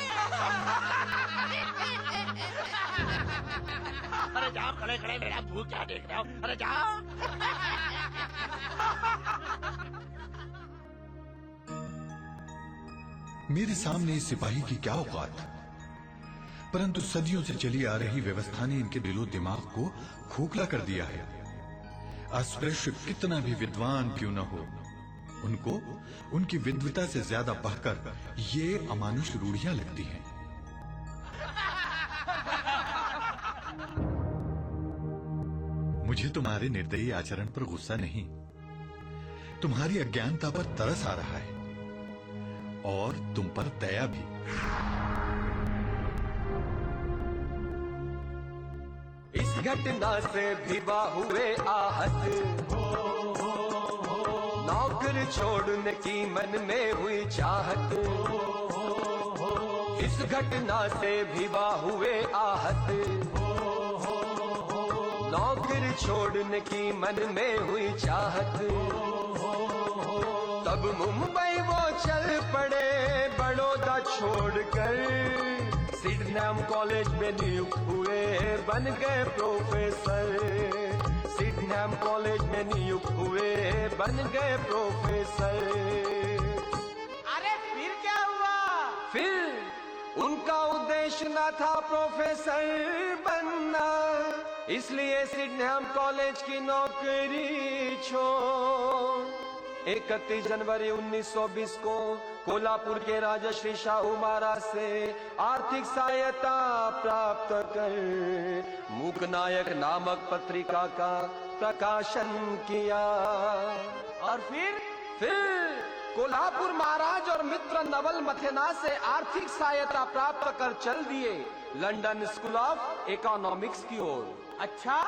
S5: अरे जाओ, खड़े खड़े मेरा मुंह क्या देख रहा हो? अरे जाओ।
S17: मेरे सामने इस सिपाही की क्या औकात, परंतु सदियों से चली आ रही व्यवस्था ने इनके दिलो दिमाग को खोखला कर दिया है। अस्पृश्य कितना भी विद्वान क्यों न हो, उनको उनकी विद्वता से ज्यादा बढ़कर ये अमानुष रूढ़ियां लगती हैं। मुझे तुम्हारे निर्दयी आचरण पर गुस्सा नहीं, तुम्हारी अज्ञानता पर तरस आ रहा है और तुम पर दया भी।
S14: इस घटना से भिवा हुए आहत, नौकर छोड़ने की मन में हुई चाहत। इस घटना से भिवा हुए आहत, नौकर छोड़ने की मन में हुई चाहत। तब मुंबई वो चल पड़े बड़ौदा छोड़कर, सिडनम कॉलेज में नियुक्त हुए बन गए प्रोफेसर। सिडनम कॉलेज में नियुक्त हुए बन गए प्रोफेसर।
S7: अरे फिर क्या हुआ?
S14: फिर उनका उद्देश्य न था प्रोफेसर बनना, इसलिए सिडनम कॉलेज की नौकरी छोड़ 31 जनवरी 1920 को कोल्हापुर के राजश्री शाहू महाराज से आर्थिक सहायता प्राप्त कर मूकनायक नामक पत्रिका का प्रकाशन किया।
S7: और फिर
S14: कोल्हापुर महाराज और मित्र नवल मथेना से आर्थिक सहायता प्राप्त कर चल दिए लंदन स्कूल ऑफ इकोनॉमिक्स की ओर।
S7: अच्छा,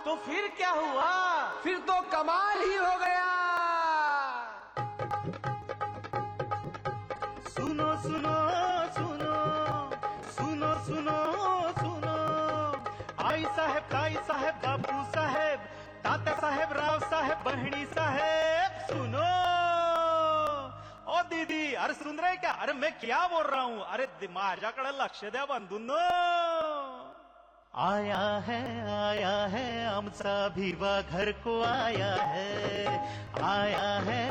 S7: तो फिर क्या हुआ?
S14: फिर तो कमाल ही हो गया।
S18: सुनो सुनो सुनो सुनो सुनो सुनो आई साहेब, ताई साहेब, बापू साहेब, तात्या साहेब, राव साहेब, बहिणी साहेब, सुनो। ओ दीदी, अरे सुन रहे क्या? अरे मैं क्या बोल रहा हूँ? अरे माझ्याकडे लक्ष द्या बंधूंनो। आया है आमचा भिवा घर को आया है, आया है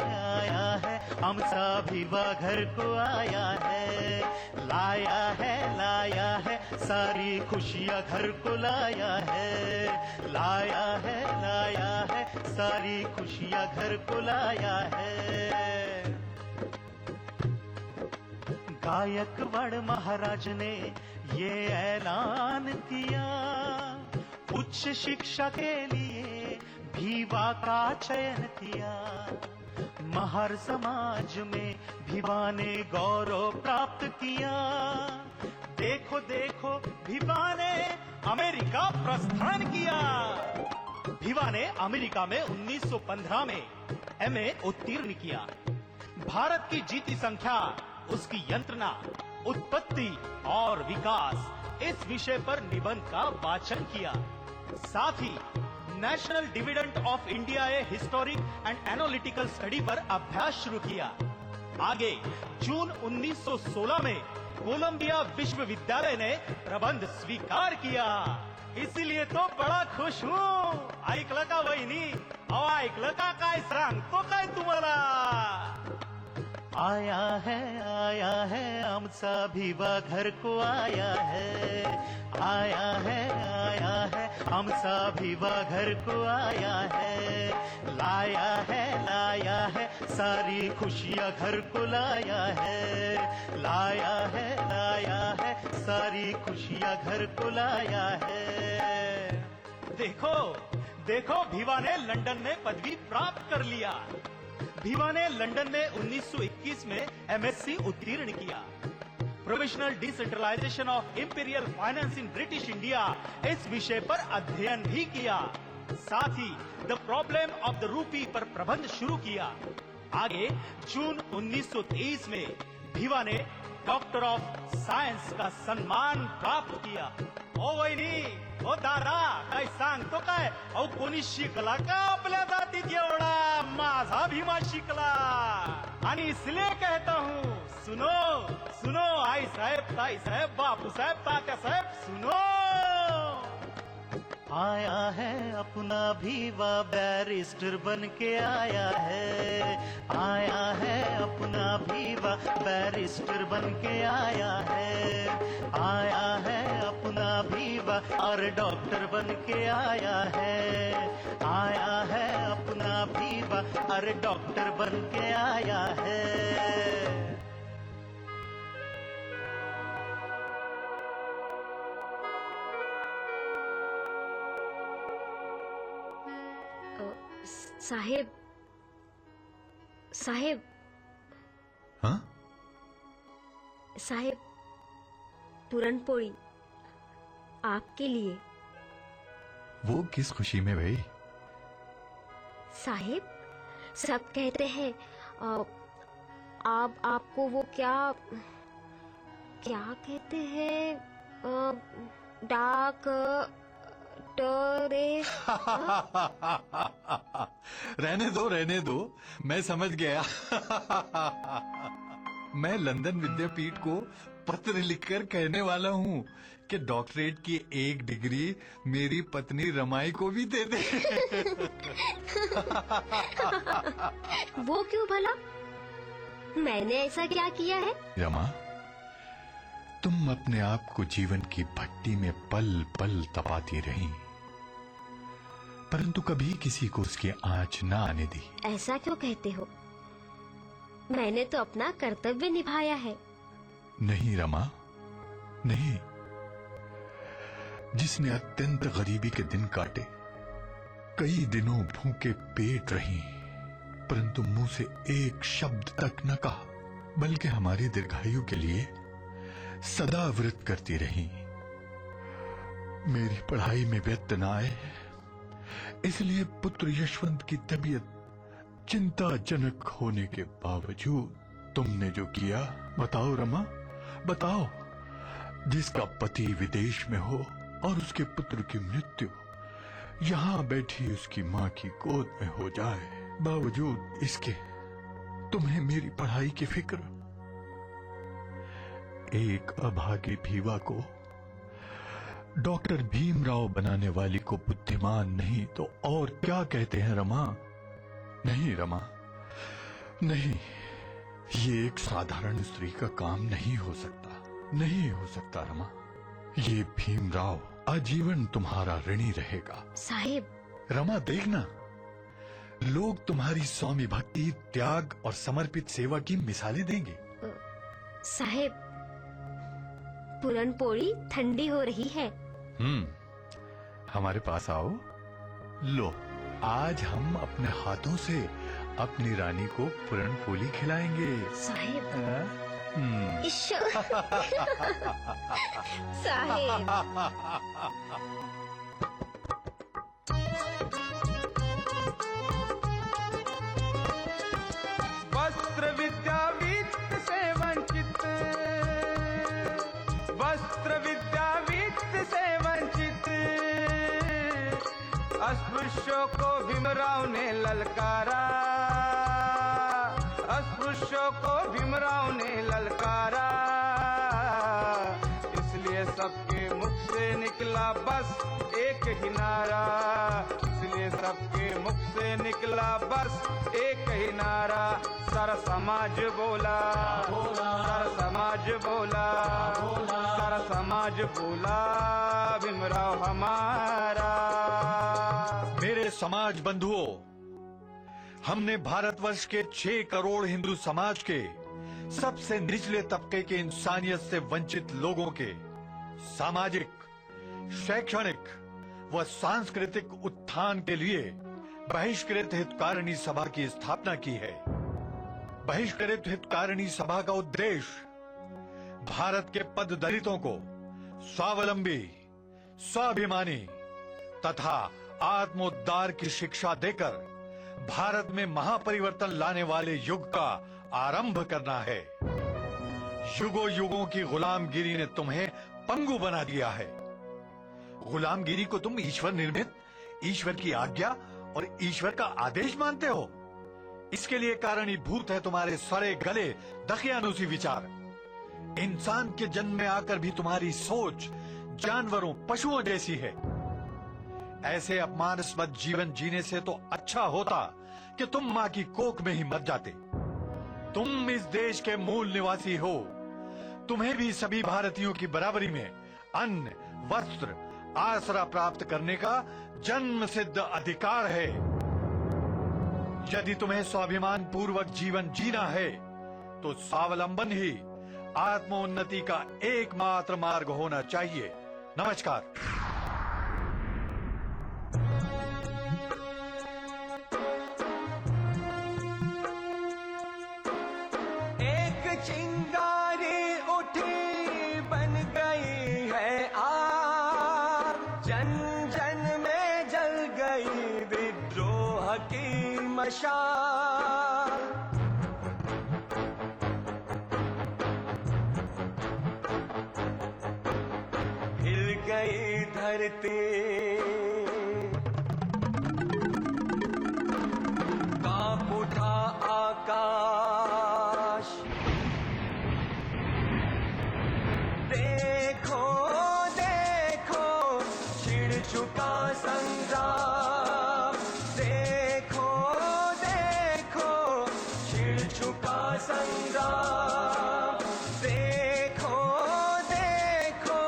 S18: आमचा भिवा घर को आया है, लाया है सारी खुशियाँ घर को लाया है, लाया है सारी खुशियाँ घर को लाया है। गायकवाड़ महाराज ने ये ऐलान किया, उच्च शिक्षा के लिए भिवा का चयन किया, महार समाज में भिवा ने गौरव प्राप्त किया। देखो देखो भिवा ने अमेरिका प्रस्थान किया। भिवा ने अमेरिका में 1915 में एमए उत्तीर्ण किया। भारत की जीती संख्या, उसकी यंत्रणा, उत्पत्ति और विकास, इस विषय पर निबंध का वाचन किया। साथ ही national dividend of India a historic and analytical study पर अभ्यास शुरू किया। आगे जून 1916 में कोलंबिया विश्वविद्यालय ने प्रबंध स्वीकार किया। इसीलिए तो बड़ा खुश हूँ। ऐकलं का वहिनी? अहो ऐकलं का? काय सांगतो काय तुम्हाला? आया है आमचा भिवा घर को आया है, आया है आमचा भिवा घर को आया है, लाया है सारी खुशियाँ घर को लाया है, लाया है सारी खुशियाँ घर को लाया है। देखो देखो भिवा ने लंदन में पदवी प्राप्त कर लिया। भिवा ने लंदन में 1921 में एमएससी उत्तीर्ण किया। Provisional decentralization of imperial finance in British India, इस विषय पर अध्ययन भी किया। साथ ही the problem of the rupee पर प्रबंध शुरू किया। आगे जून 1923 में भिवा ने डॉक्टर ऑफ साइंस का सम्मान प्राप्त किया। ओ वहिनी, ओ दादा, काय सांगतो काय? अहो कोणी शिकला का आपल्या जातीत एवढा? माझा भीमा शिकला। आणि इसलिए कहता हूँ, सुनो सुनो आई साहेब, ताई साहेब, बापू साहेब, तात्या साहेब, सुनो। आया है अपना भिवा बैरिस्टर बन के आया है, आया है अपना भिवा बैरिस्टर बन के आया है, आया है अपना भिवा और डॉक्टर बन के आया है, आया है अपना भिवा और डॉक्टर बन के आया है।
S13: साहेब, साहेब,
S17: हाँ?
S13: साहेब, पुरणपोळी आपके लिए।
S17: वो किस खुशी में भाई?
S13: साहेब, सब कहते हैं आपको वो क्या क्या कहते हैं, डाक
S17: रहने दो, मैं समझ गया। मैं लंदन विद्यापीठ को पत्र लिखकर कहने वाला हूँ कि डॉक्टरेट की एक डिग्री मेरी पत्नी रमाई को भी दे दे।
S13: वो क्यों भला? मैंने ऐसा क्या किया है?
S17: रमा, तुम अपने आप को जीवन की भट्टी में पल पल तपाती रही, परंतु कभी किसी को उसकी आंच न आने दी।
S13: ऐसा क्यों कहते हो? मैंने तो अपना कर्तव्य निभाया है।
S17: नहीं रमा, नहीं। जिसने अत्यंत गरीबी के दिन काटे, कई दिनों भूखे पेट रही, परंतु मुंह से एक शब्द तक न कहा, बल्कि हमारी दीर्घायु के लिए सदा व्रत करती रही। मेरी पढ़ाई में व्यर्थ न आए, इसलिए पुत्र यशवंत की तबीयत चिंताजनक होने के बावजूद तुमने जो किया, बताओ रमा, बताओ। जिसका पति विदेश में हो और उसके पुत्र की मृत्यु यहाँ बैठी उसकी माँ की गोद में हो जाए, बावजूद इसके तुम्हें मेरी पढ़ाई की फिक्र। एक अभागी भीवा को डॉक्टर भीमराव बनाने वाली को बुद्धिमान नहीं तो और क्या कहते हैं रमा? नहीं रमा, नहीं, ये एक साधारण स्त्री का काम नहीं हो सकता, नहीं हो सकता रमा। ये भीमराव आजीवन तुम्हारा ऋणी रहेगा।
S12: साहिब,
S17: रमा देखना, लोग तुम्हारी स्वामी भक्ति, त्याग और समर्पित सेवा की मिसालें देंगे।
S13: साहिब, पूरन पोड़ी ठंडी हो रही है।
S17: हमारे पास आओ। लो, आज हम अपने हाथों से अपनी रानी को पूरन पोली खिलाएंगे।
S13: साहिब,
S17: साहिब।
S11: वस्त्र विद्या वित्त से वंचित, वस्त्र विद्या वित्त से वंचित अस्पृश्यों को भीमराव ने ललकारा, अस्पृश्यों को भीमराव ने ललकारा। इसलिए सबके मुख से निकला बस एक ही नारा, इसलिए सबके मुख से निकला बस एक ही नारा। सारा समाज बोला, सारा समाज बोला, सारा समाज बोला, भीमराव हमारा।
S17: मेरे समाज बंधुओं, हमने भारतवर्ष के 6 करोड़ हिंदू समाज के सबसे निचले तबके के इंसानियत से वंचित लोगों के सामाजिक, शैक्षणिक व सांस्कृतिक उत्थान के लिए बहिष्कृत हितकारिणी सभा की स्थापना की है। बहिष्कृत हितकारिणी सभा का उद्देश्य भारत के पद दलितों को स्वावलंबी, स्वाभिमानी तथा आत्मोद्धार की शिक्षा देकर भारत में महापरिवर्तन लाने वाले युग का आरंभ करना है। युगों युगों की गुलामगिरी ने तुम्हें पंगु बना दिया है। गुलामगिरी को तुम ईश्वर निर्मित, ईश्वर की आज्ञा और ईश्वर का आदेश मानते हो। इसके लिए कारणीभूत है तुम्हारे सड़े गले दकियानुसी विचार। इंसान के जन्म में आकर भी तुम्हारी सोच जानवरों, पशुओं जैसी है। ऐसे अपमानस्पद जीवन जीने से तो अच्छा होता कि तुम मां की कोख में ही मर जाते। तुम इस देश के मूल निवासी हो, तुम्हें भी सभी भारतीयों की बराबरी में अन्न, वस्त्र, आसरा प्राप्त करने का जन्म सिद्ध अधिकार है। यदि तुम्हें स्वाभिमान पूर्वक जीवन जीना है तो स्वावलंबन ही आत्मोन्नति का एकमात्र मार्ग होना चाहिए। नमस्कार।
S14: एक चिंगारी उठी बन गई है आग, जन जन में जल गई विद्रोह की मशाल। हिल गई धरती, कांप उठा आकाश। देखो देखो छिड़ चुका संग्राम, देखो देखो छिड़ चुका संग्राम, देखो देखो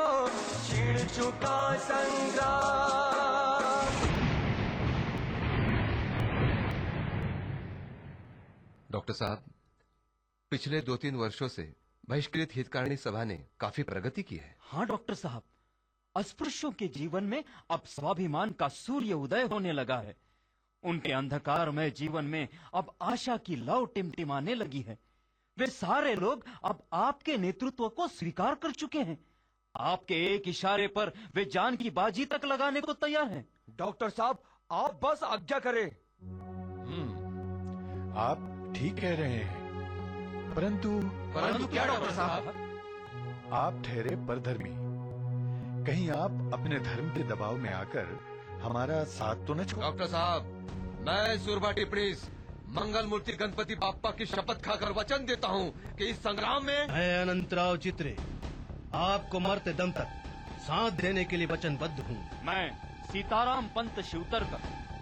S14: छिड़ चुका संग्राम।
S15: डॉक्टर साहब, पिछले 2-3 वर्षों से बहिष्कृत हितकारिणी सभा ने काफी प्रगति की है।
S19: हाँ डॉक्टर साहब, अस्पृश्यों के जीवन में अब स्वाभिमान का सूर्य उदय होने लगा है। उनके अंधकारमय जीवन में अब आशा की लौ टिमटिमाने लगी है। वे सारे लोग अब आपके नेतृत्व को स्वीकार कर चुके हैं। आपके एक इशारे पर वे जान की बाजी तक लगाने को तैयार हैं।
S5: डॉक्टर साहब, आप बस आज्ञा करें।
S17: आप ठीक कह रहे हैं। परंतु
S19: क्या डॉक्टर साहब?
S17: आप ठहरे परधर्मी, कहीं आप अपने धर्म के दबाव में आकर हमारा साथ तो न छोड़।
S15: डॉक्टर साहब, मैं सुरभा टिप्पणीस मंगल मूर्ति गणपति बाप्पा की शपथ खाकर वचन देता हूँ कि इस संग्राम में
S16: मैं अनंतराव चित्रे आपको मरते दम तक साथ देने के लिए वचनबद्ध हूँ।
S19: मैं सीताराम पंत शिवतरकर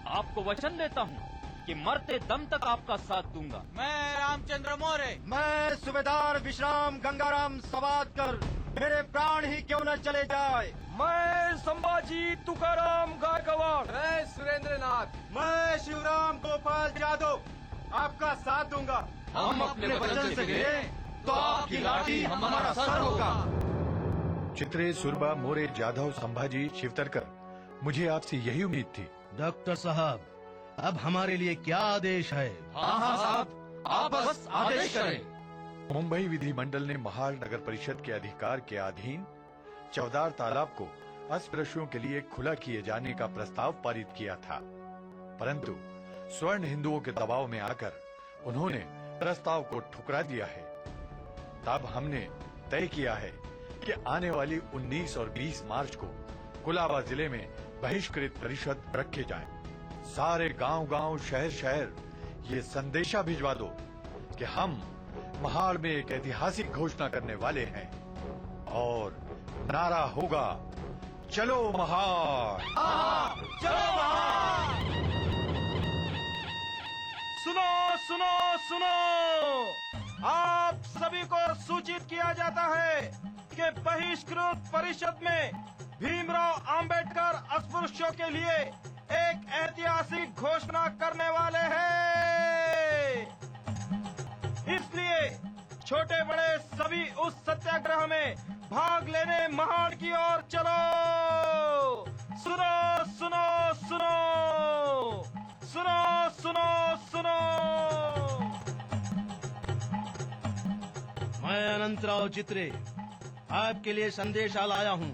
S19: आपको वचन देता हूँ कि मरते दम तक आपका साथ दूंगा।
S7: मैं रामचंद्र मोरे,
S20: मैं सूबेदार विश्राम गंगाराम सवादकर, मेरे प्राण ही क्यों न चले जाए।
S11: मैं संभाजी तुकाराम गायकवाड़,
S20: मैं सुरेंद्र नाथ, मैं शिवराम गोपाल यादव आपका साथ दूंगा।
S16: हम अपने वचन से गिरे तो आपकी लाठी हमारा सर होगा।
S17: चित्रे, सुरबा, मोरे, जाधव, संभाजी, शिवतरकर, मुझे आपसे यही उम्मीद थी।
S16: डॉक्टर साहब, अब हमारे लिए क्या आदेश है?
S15: हाँ साहब, आप बस आदेश करें।
S17: मुंबई विधिमंडल ने महाल नगर परिषद के अधिकार के अधीन चौदार तालाब को अस्पृश्यों के लिए खुला किए जाने का प्रस्ताव पारित किया था, परंतु स्वर्ण हिंदुओं के दबाव में आकर उन्होंने प्रस्ताव को ठुकरा दिया है। तब हमने तय किया है कि आने वाली 19 और 20 मार्च को कुलाबा जिले में बहिष्कृत परिषद रखे जाए। सारे गांव-गांव, शहर-शहर ये संदेशा भिजवा दो कि हम महाड़ में एक ऐतिहासिक घोषणा करने वाले हैं और नारा होगा, चलो महाड़।
S20: चलो महाड़। सुनो सुनो सुनो, आप सभी को सूचित किया जाता है कि बहिष्कृत परिषद में भीमराव अंबेडकर अस्पृश्यों के लिए एक ऐतिहासिक घोषणा करने वाले हैं। इसलिए छोटे बड़े सभी उस सत्याग्रह में भाग लेने महाड़ की ओर चलो। सुनो सुनो सुनो सुनो सुनो सुनो।
S16: मैं अनंतराव चित्रे आपके लिए संदेशा लाया हूँ।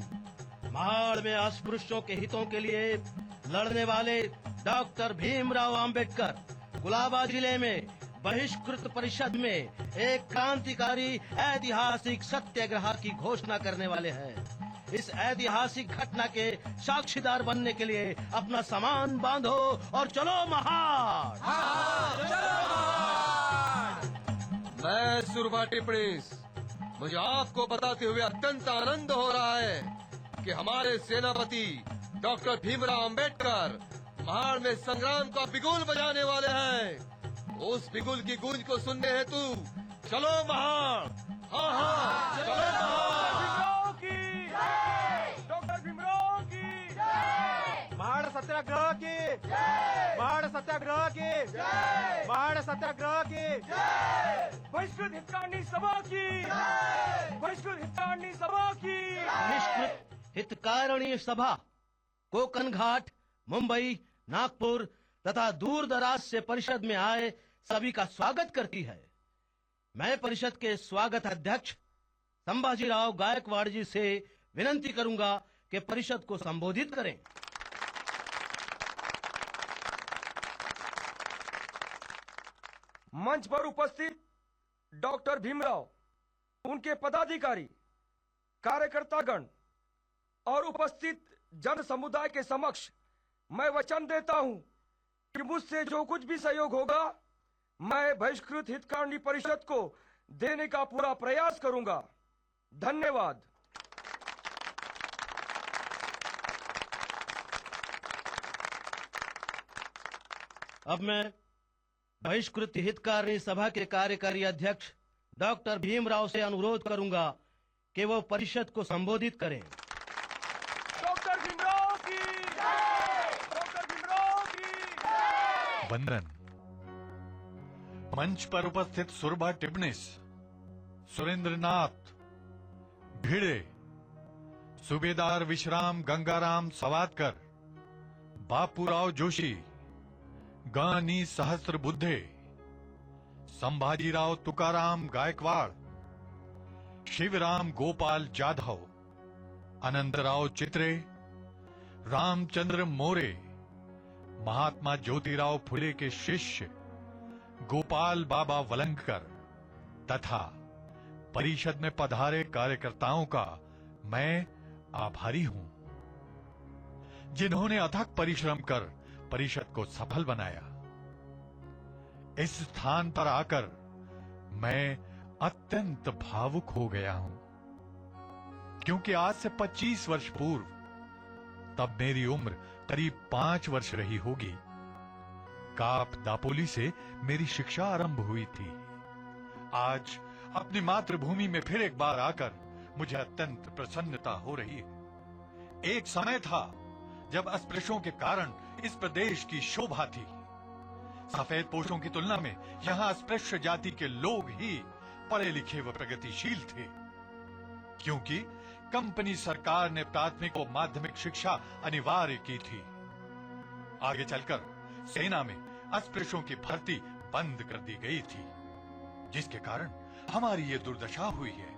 S16: महाड़ में अस्पृश्यों के हितों के लिए लड़ने वाले डॉक्टर भीमराव अंबेडकर कुलाबा जिले में बहिष्कृत परिषद में एक क्रांतिकारी ऐतिहासिक सत्याग्रह की घोषणा करने वाले हैं। इस ऐतिहासिक घटना के साक्षीदार बनने के लिए अपना सामान बांधो और चलो महाड़।
S15: मैं सुरभा टिप्पणीस, मुझे आपको बताते हुए अत्यंत आनंद हो रहा है कि हमारे सेनापति डॉक्टर भीमराव अंबेडकर महाड़ में संग्राम का बिगुल बजाने वाले हैं। उस बिगुल की गूंज को सुनने हेतु चलो महाड़। हाँ हाँ, चलो महाड़।
S20: डॉक्टर भीमराव की, महाड़ सत्याग्रह की, महाड़ सत्याग्रह की, महाड़ सत्याग्रह की, बहिष्कृत हितकारिणी सभा की, बहिष्कृत हितकारिणी सभा की।
S16: बहिष्कृत हितकारिणी सभा कोकन घाट, मुंबई, नागपुर तथा दूर दराज से परिषद में आए सभी का स्वागत करती है। मैं परिषद के स्वागत अध्यक्ष संभाजीराव गायकवाड़ जी से विनंती करूंगा कि परिषद को संबोधित करें।
S20: मंच पर उपस्थित डॉक्टर भीमराव, उनके पदाधिकारी, कार्यकर्तागण और उपस्थित जन समुदाय के समक्ष मैं वचन देता हूं कि मुझसे जो कुछ भी सहयोग होगा मैं बहिष्कृत हितकारिणी परिषद को देने का पूरा प्रयास करूंगा। धन्यवाद।
S16: अब मैं बहिष्कृत हितकारिणी सभा के कार्यकारी अध्यक्ष डॉक्टर भीमराव से अनुरोध करूंगा कि वो परिषद को संबोधित करें।
S20: डॉक्टर भीमराव की जय, डॉक्टर भीमराव की जय।
S17: वंदन। मंच पर उपस्थित सुरभा टिप्पणीस, सुरेंद्र नाथ भिड़े, सूबेदार विश्राम गंगाराम सवादकर, बापूराव जोशी, गानी सहस्त्र बुद्धे, संभाजीराव तुकाराम गायकवाड़, शिवराम गोपाल जाधव, अनंतराव चित्रे, रामचंद्र मोरे, महात्मा ज्योतिराव फुले के शिष्य गोपाल बाबा वलंगकर, तथा परिषद में पधारे कार्यकर्ताओं का मैं आभारी हूं, जिन्होंने अथक परिश्रम कर परिषद को सफल बनाया। इस स्थान पर आकर मैं अत्यंत भावुक हो गया हूं, क्योंकि आज से 25 वर्ष पूर्व, तब मेरी उम्र करीब 5 वर्ष रही होगी, काप दापोली से मेरी शिक्षा आरंभ हुई थी। आज अपनी मातृभूमि में फिर एक बार आकर मुझे अत्यंत प्रसन्नता हो रही है। एक समय था जब अस्पृश्यों के कारण इस प्रदेश की शोभा थी। सफेद पोषों की तुलना में यहाँ अस्पृश्य जाति के लोग ही पढ़े लिखे व प्रगतिशील थे, क्योंकि कंपनी सरकार ने प्राथमिक व माध्यमिक शिक्षा अनिवार्य की थी। आगे चलकर सेना में अस्पृश्यों की भर्ती बंद कर दी गई थी, जिसके कारण हमारी ये दुर्दशा हुई है।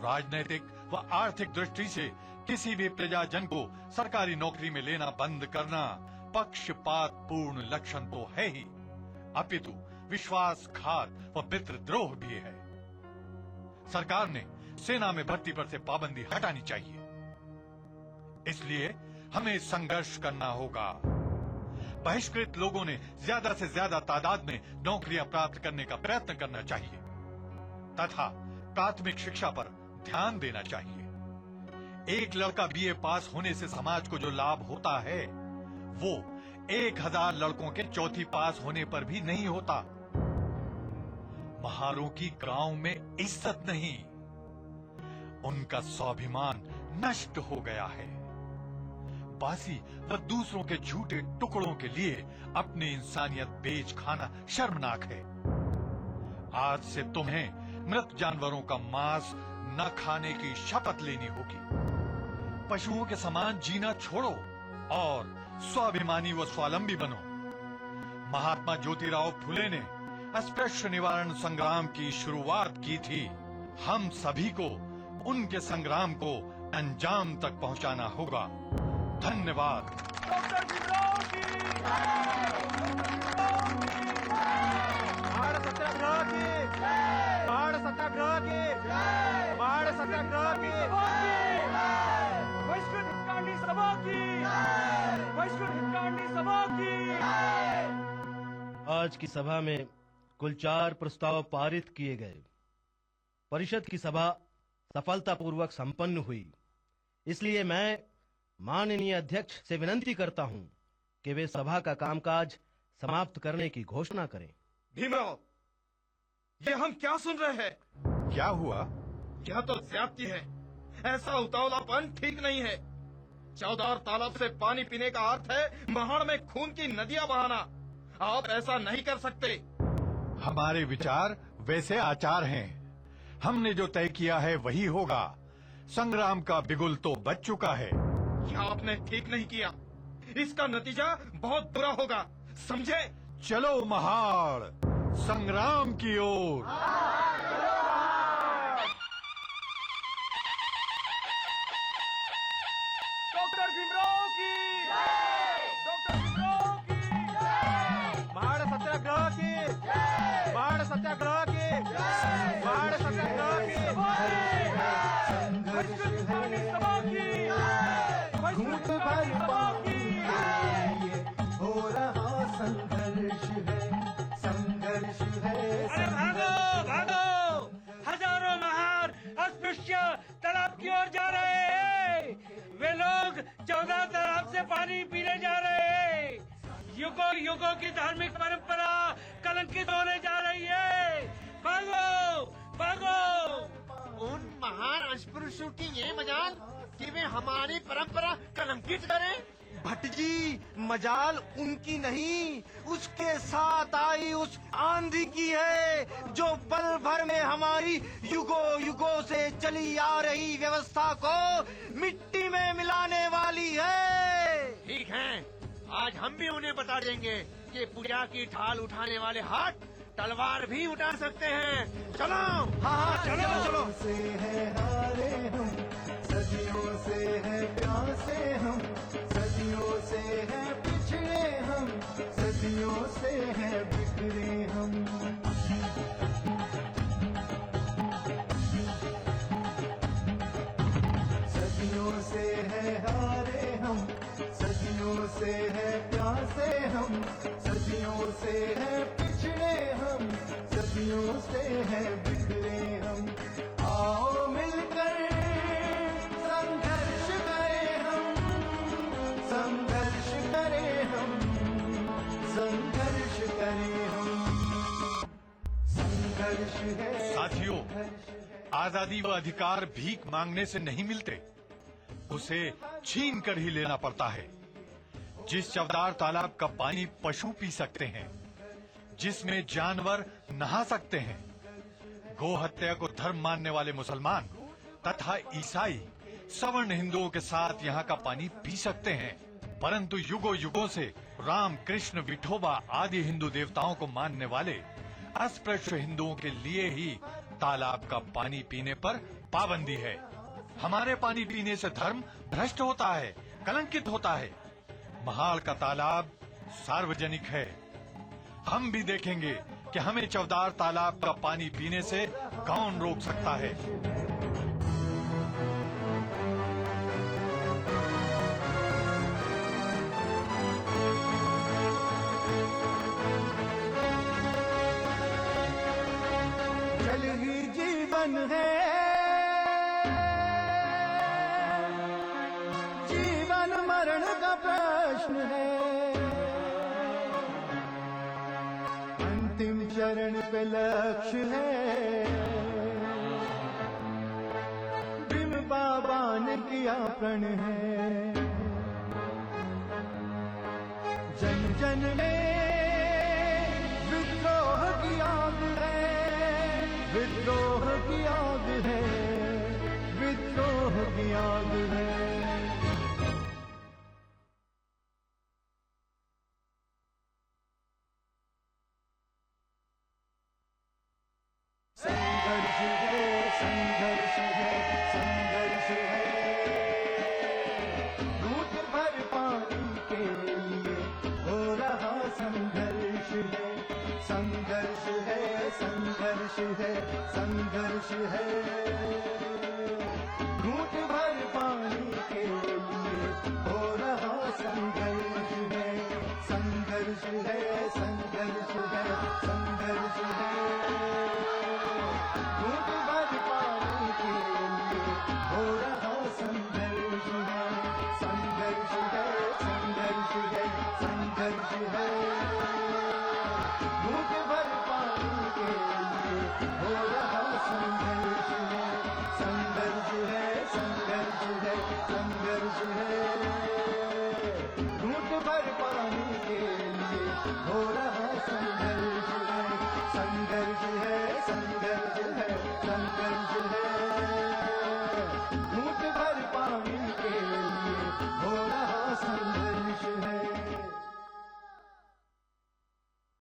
S17: राजनीतिक व आर्थिक दृष्टि से किसी भी प्रजाजन को सरकारी नौकरी में लेना बंद करना पक्षपात पूर्ण लक्षण तो है ही, अपितु विश्वासघात व मित्रद्रोह भी है। सरकार ने सेना में भर्ती पर से पाबंदी हटानी चाहिए। इसलिए हमें संघर्ष करना होगा। बहिष्कृत लोगों ने ज्यादा से ज्यादा तादाद में नौकरियां प्राप्त करने का प्रयत्न करना चाहिए तथा प्राथमिक शिक्षा पर ध्यान देना चाहिए। एक लड़का बीए पास होने से समाज को जो लाभ होता है, वो 1000 लड़कों के चौथी पास होने पर भी नहीं होता। महारों की गांव में इज्जत नहीं, उनका स्वाभिमान नष्ट हो गया है। बासी व दूसरों के झूठे टुकड़ों के लिए अपनी इंसानियत बेच खाना शर्मनाक है। आज से तुम्हें मृत जानवरों का मांस न खाने की शपथ लेनी होगी। पशुओं के समान जीना छोड़ो और स्वाभिमानी व स्वावलंबी बनो। महात्मा ज्योतिराव फुले ने अस्पृश्य निवारण संग्राम की शुरुआत की थी। हम सभी को उनके संग्राम को अंजाम तक पहुंचाना होगा। धन्यवाद।
S5: भारत सत्याग्रह की, भारत सत्याग्रह की, भारत सत्याग्रह की,
S20: बहिष्कृत हितकांडी सभा की, बहिष्कृत हितकांडी सभा की।
S16: आज की सभा में कुल 4 प्रस्ताव पारित किए गए। परिषद की सभा सफलतापूर्वक संपन्न हुई। इसलिए मैं माननीय अध्यक्ष से विनंती करता हूं कि वे सभा का कामकाज समाप्त करने की घोषणा करें।
S11: भीमराव, ये हम क्या सुन रहे हैं?
S17: क्या हुआ?
S11: यह तो ज्यादती है। ऐसा उतावलापन ठीक नहीं है। चौदार तालाब से पानी पीने का अर्थ है महाड़ में खून की नदियां बहाना। आप ऐसा नहीं कर सकते।
S17: हमारे विचार वैसे आचार हैं। हमने जो तय किया है वही होगा। संग्राम का बिगुल तो बज चुका है।
S11: यह आपने ठीक नहीं किया। इसका नतीजा बहुत बुरा होगा, समझे?
S17: चलो महाड़, संग्राम की ओर।
S20: डॉक्टर भीमराव की, डॉक्टर भीमराव की,
S5: महाड़ सत्याग्रह की, महाड़ सत्याग्रह की, महाड़ सत्याग्रह की,
S20: बहिष्कृत हितकांडी सभा की,
S2: घूट भर पापी हो रहा संघर्ष है।
S20: अरे भागो भागो, हजारों महार अस्पृश्य तालाब की ओर जा रहे हैं। वे लोग 14 तालाब से पानी पीने जा रहे हैं। युगों युगों की धार्मिक परंपरा कलंकित होने जा रही है। भागो भागो।
S5: उन महान अस्पृश्यों की ये मजाल कि वे हमारी परंपरा कलंकित करें। भट्ट जी, मजाल उनकी नहीं, उसके साथ आई उस आंधी की है जो पल भर में हमारी युगों युगों से चली आ रही व्यवस्था को मिट्टी में मिलाने वाली है। ठीक है, आज हम भी उन्हें बता देंगे कि पूजा की ढाल उठाने वाले हाथ तलवार भी उठा सकते हैं। चलो। हाँ, चलो चलो।
S2: से है हारे हम, सदियों से है प्यासे हम, सदियों से है पिछड़े हम, सदियों से है बिखरे हम।
S17: आजादी व अधिकार भीख मांगने से नहीं मिलते, उसे छीन कर ही लेना पड़ता है। जिस चवदार तालाब का पानी पशु पी सकते हैं, जिसमें जानवर नहा सकते हैं, गो हत्या को धर्म मानने वाले मुसलमान तथा ईसाई सवर्ण हिंदुओं के साथ यहाँ का पानी पी सकते हैं, परंतु युगों युगों से राम, कृष्ण, विठोबा आदि हिंदू देवताओं को मानने वाले अस्पृश्य हिंदुओं के लिए ही तालाब का पानी पीने पर पाबंदी है। हमारे पानी पीने से धर्म भ्रष्ट होता है, कलंकित होता है। महाल का तालाब सार्वजनिक है। हम भी देखेंगे कि हमें चवदार तालाब का पानी पीने से कौन रोक सकता है।
S2: जल ही जीवन है, जीवन मरण का प्रश्न है। अंतिम चरण पे लक्ष्य है, भीम बाबा ने किया प्रण है। जन जन में विद्रोह की आग है, विद्रोह की आग है, विद्रोह की आग है। संघर्ष है, संघर्ष है, संघर्ष है। घूंट भर पानी के लिए हो रहा संघर्ष है। संघर्ष है, संघर्ष है, संघर्ष है।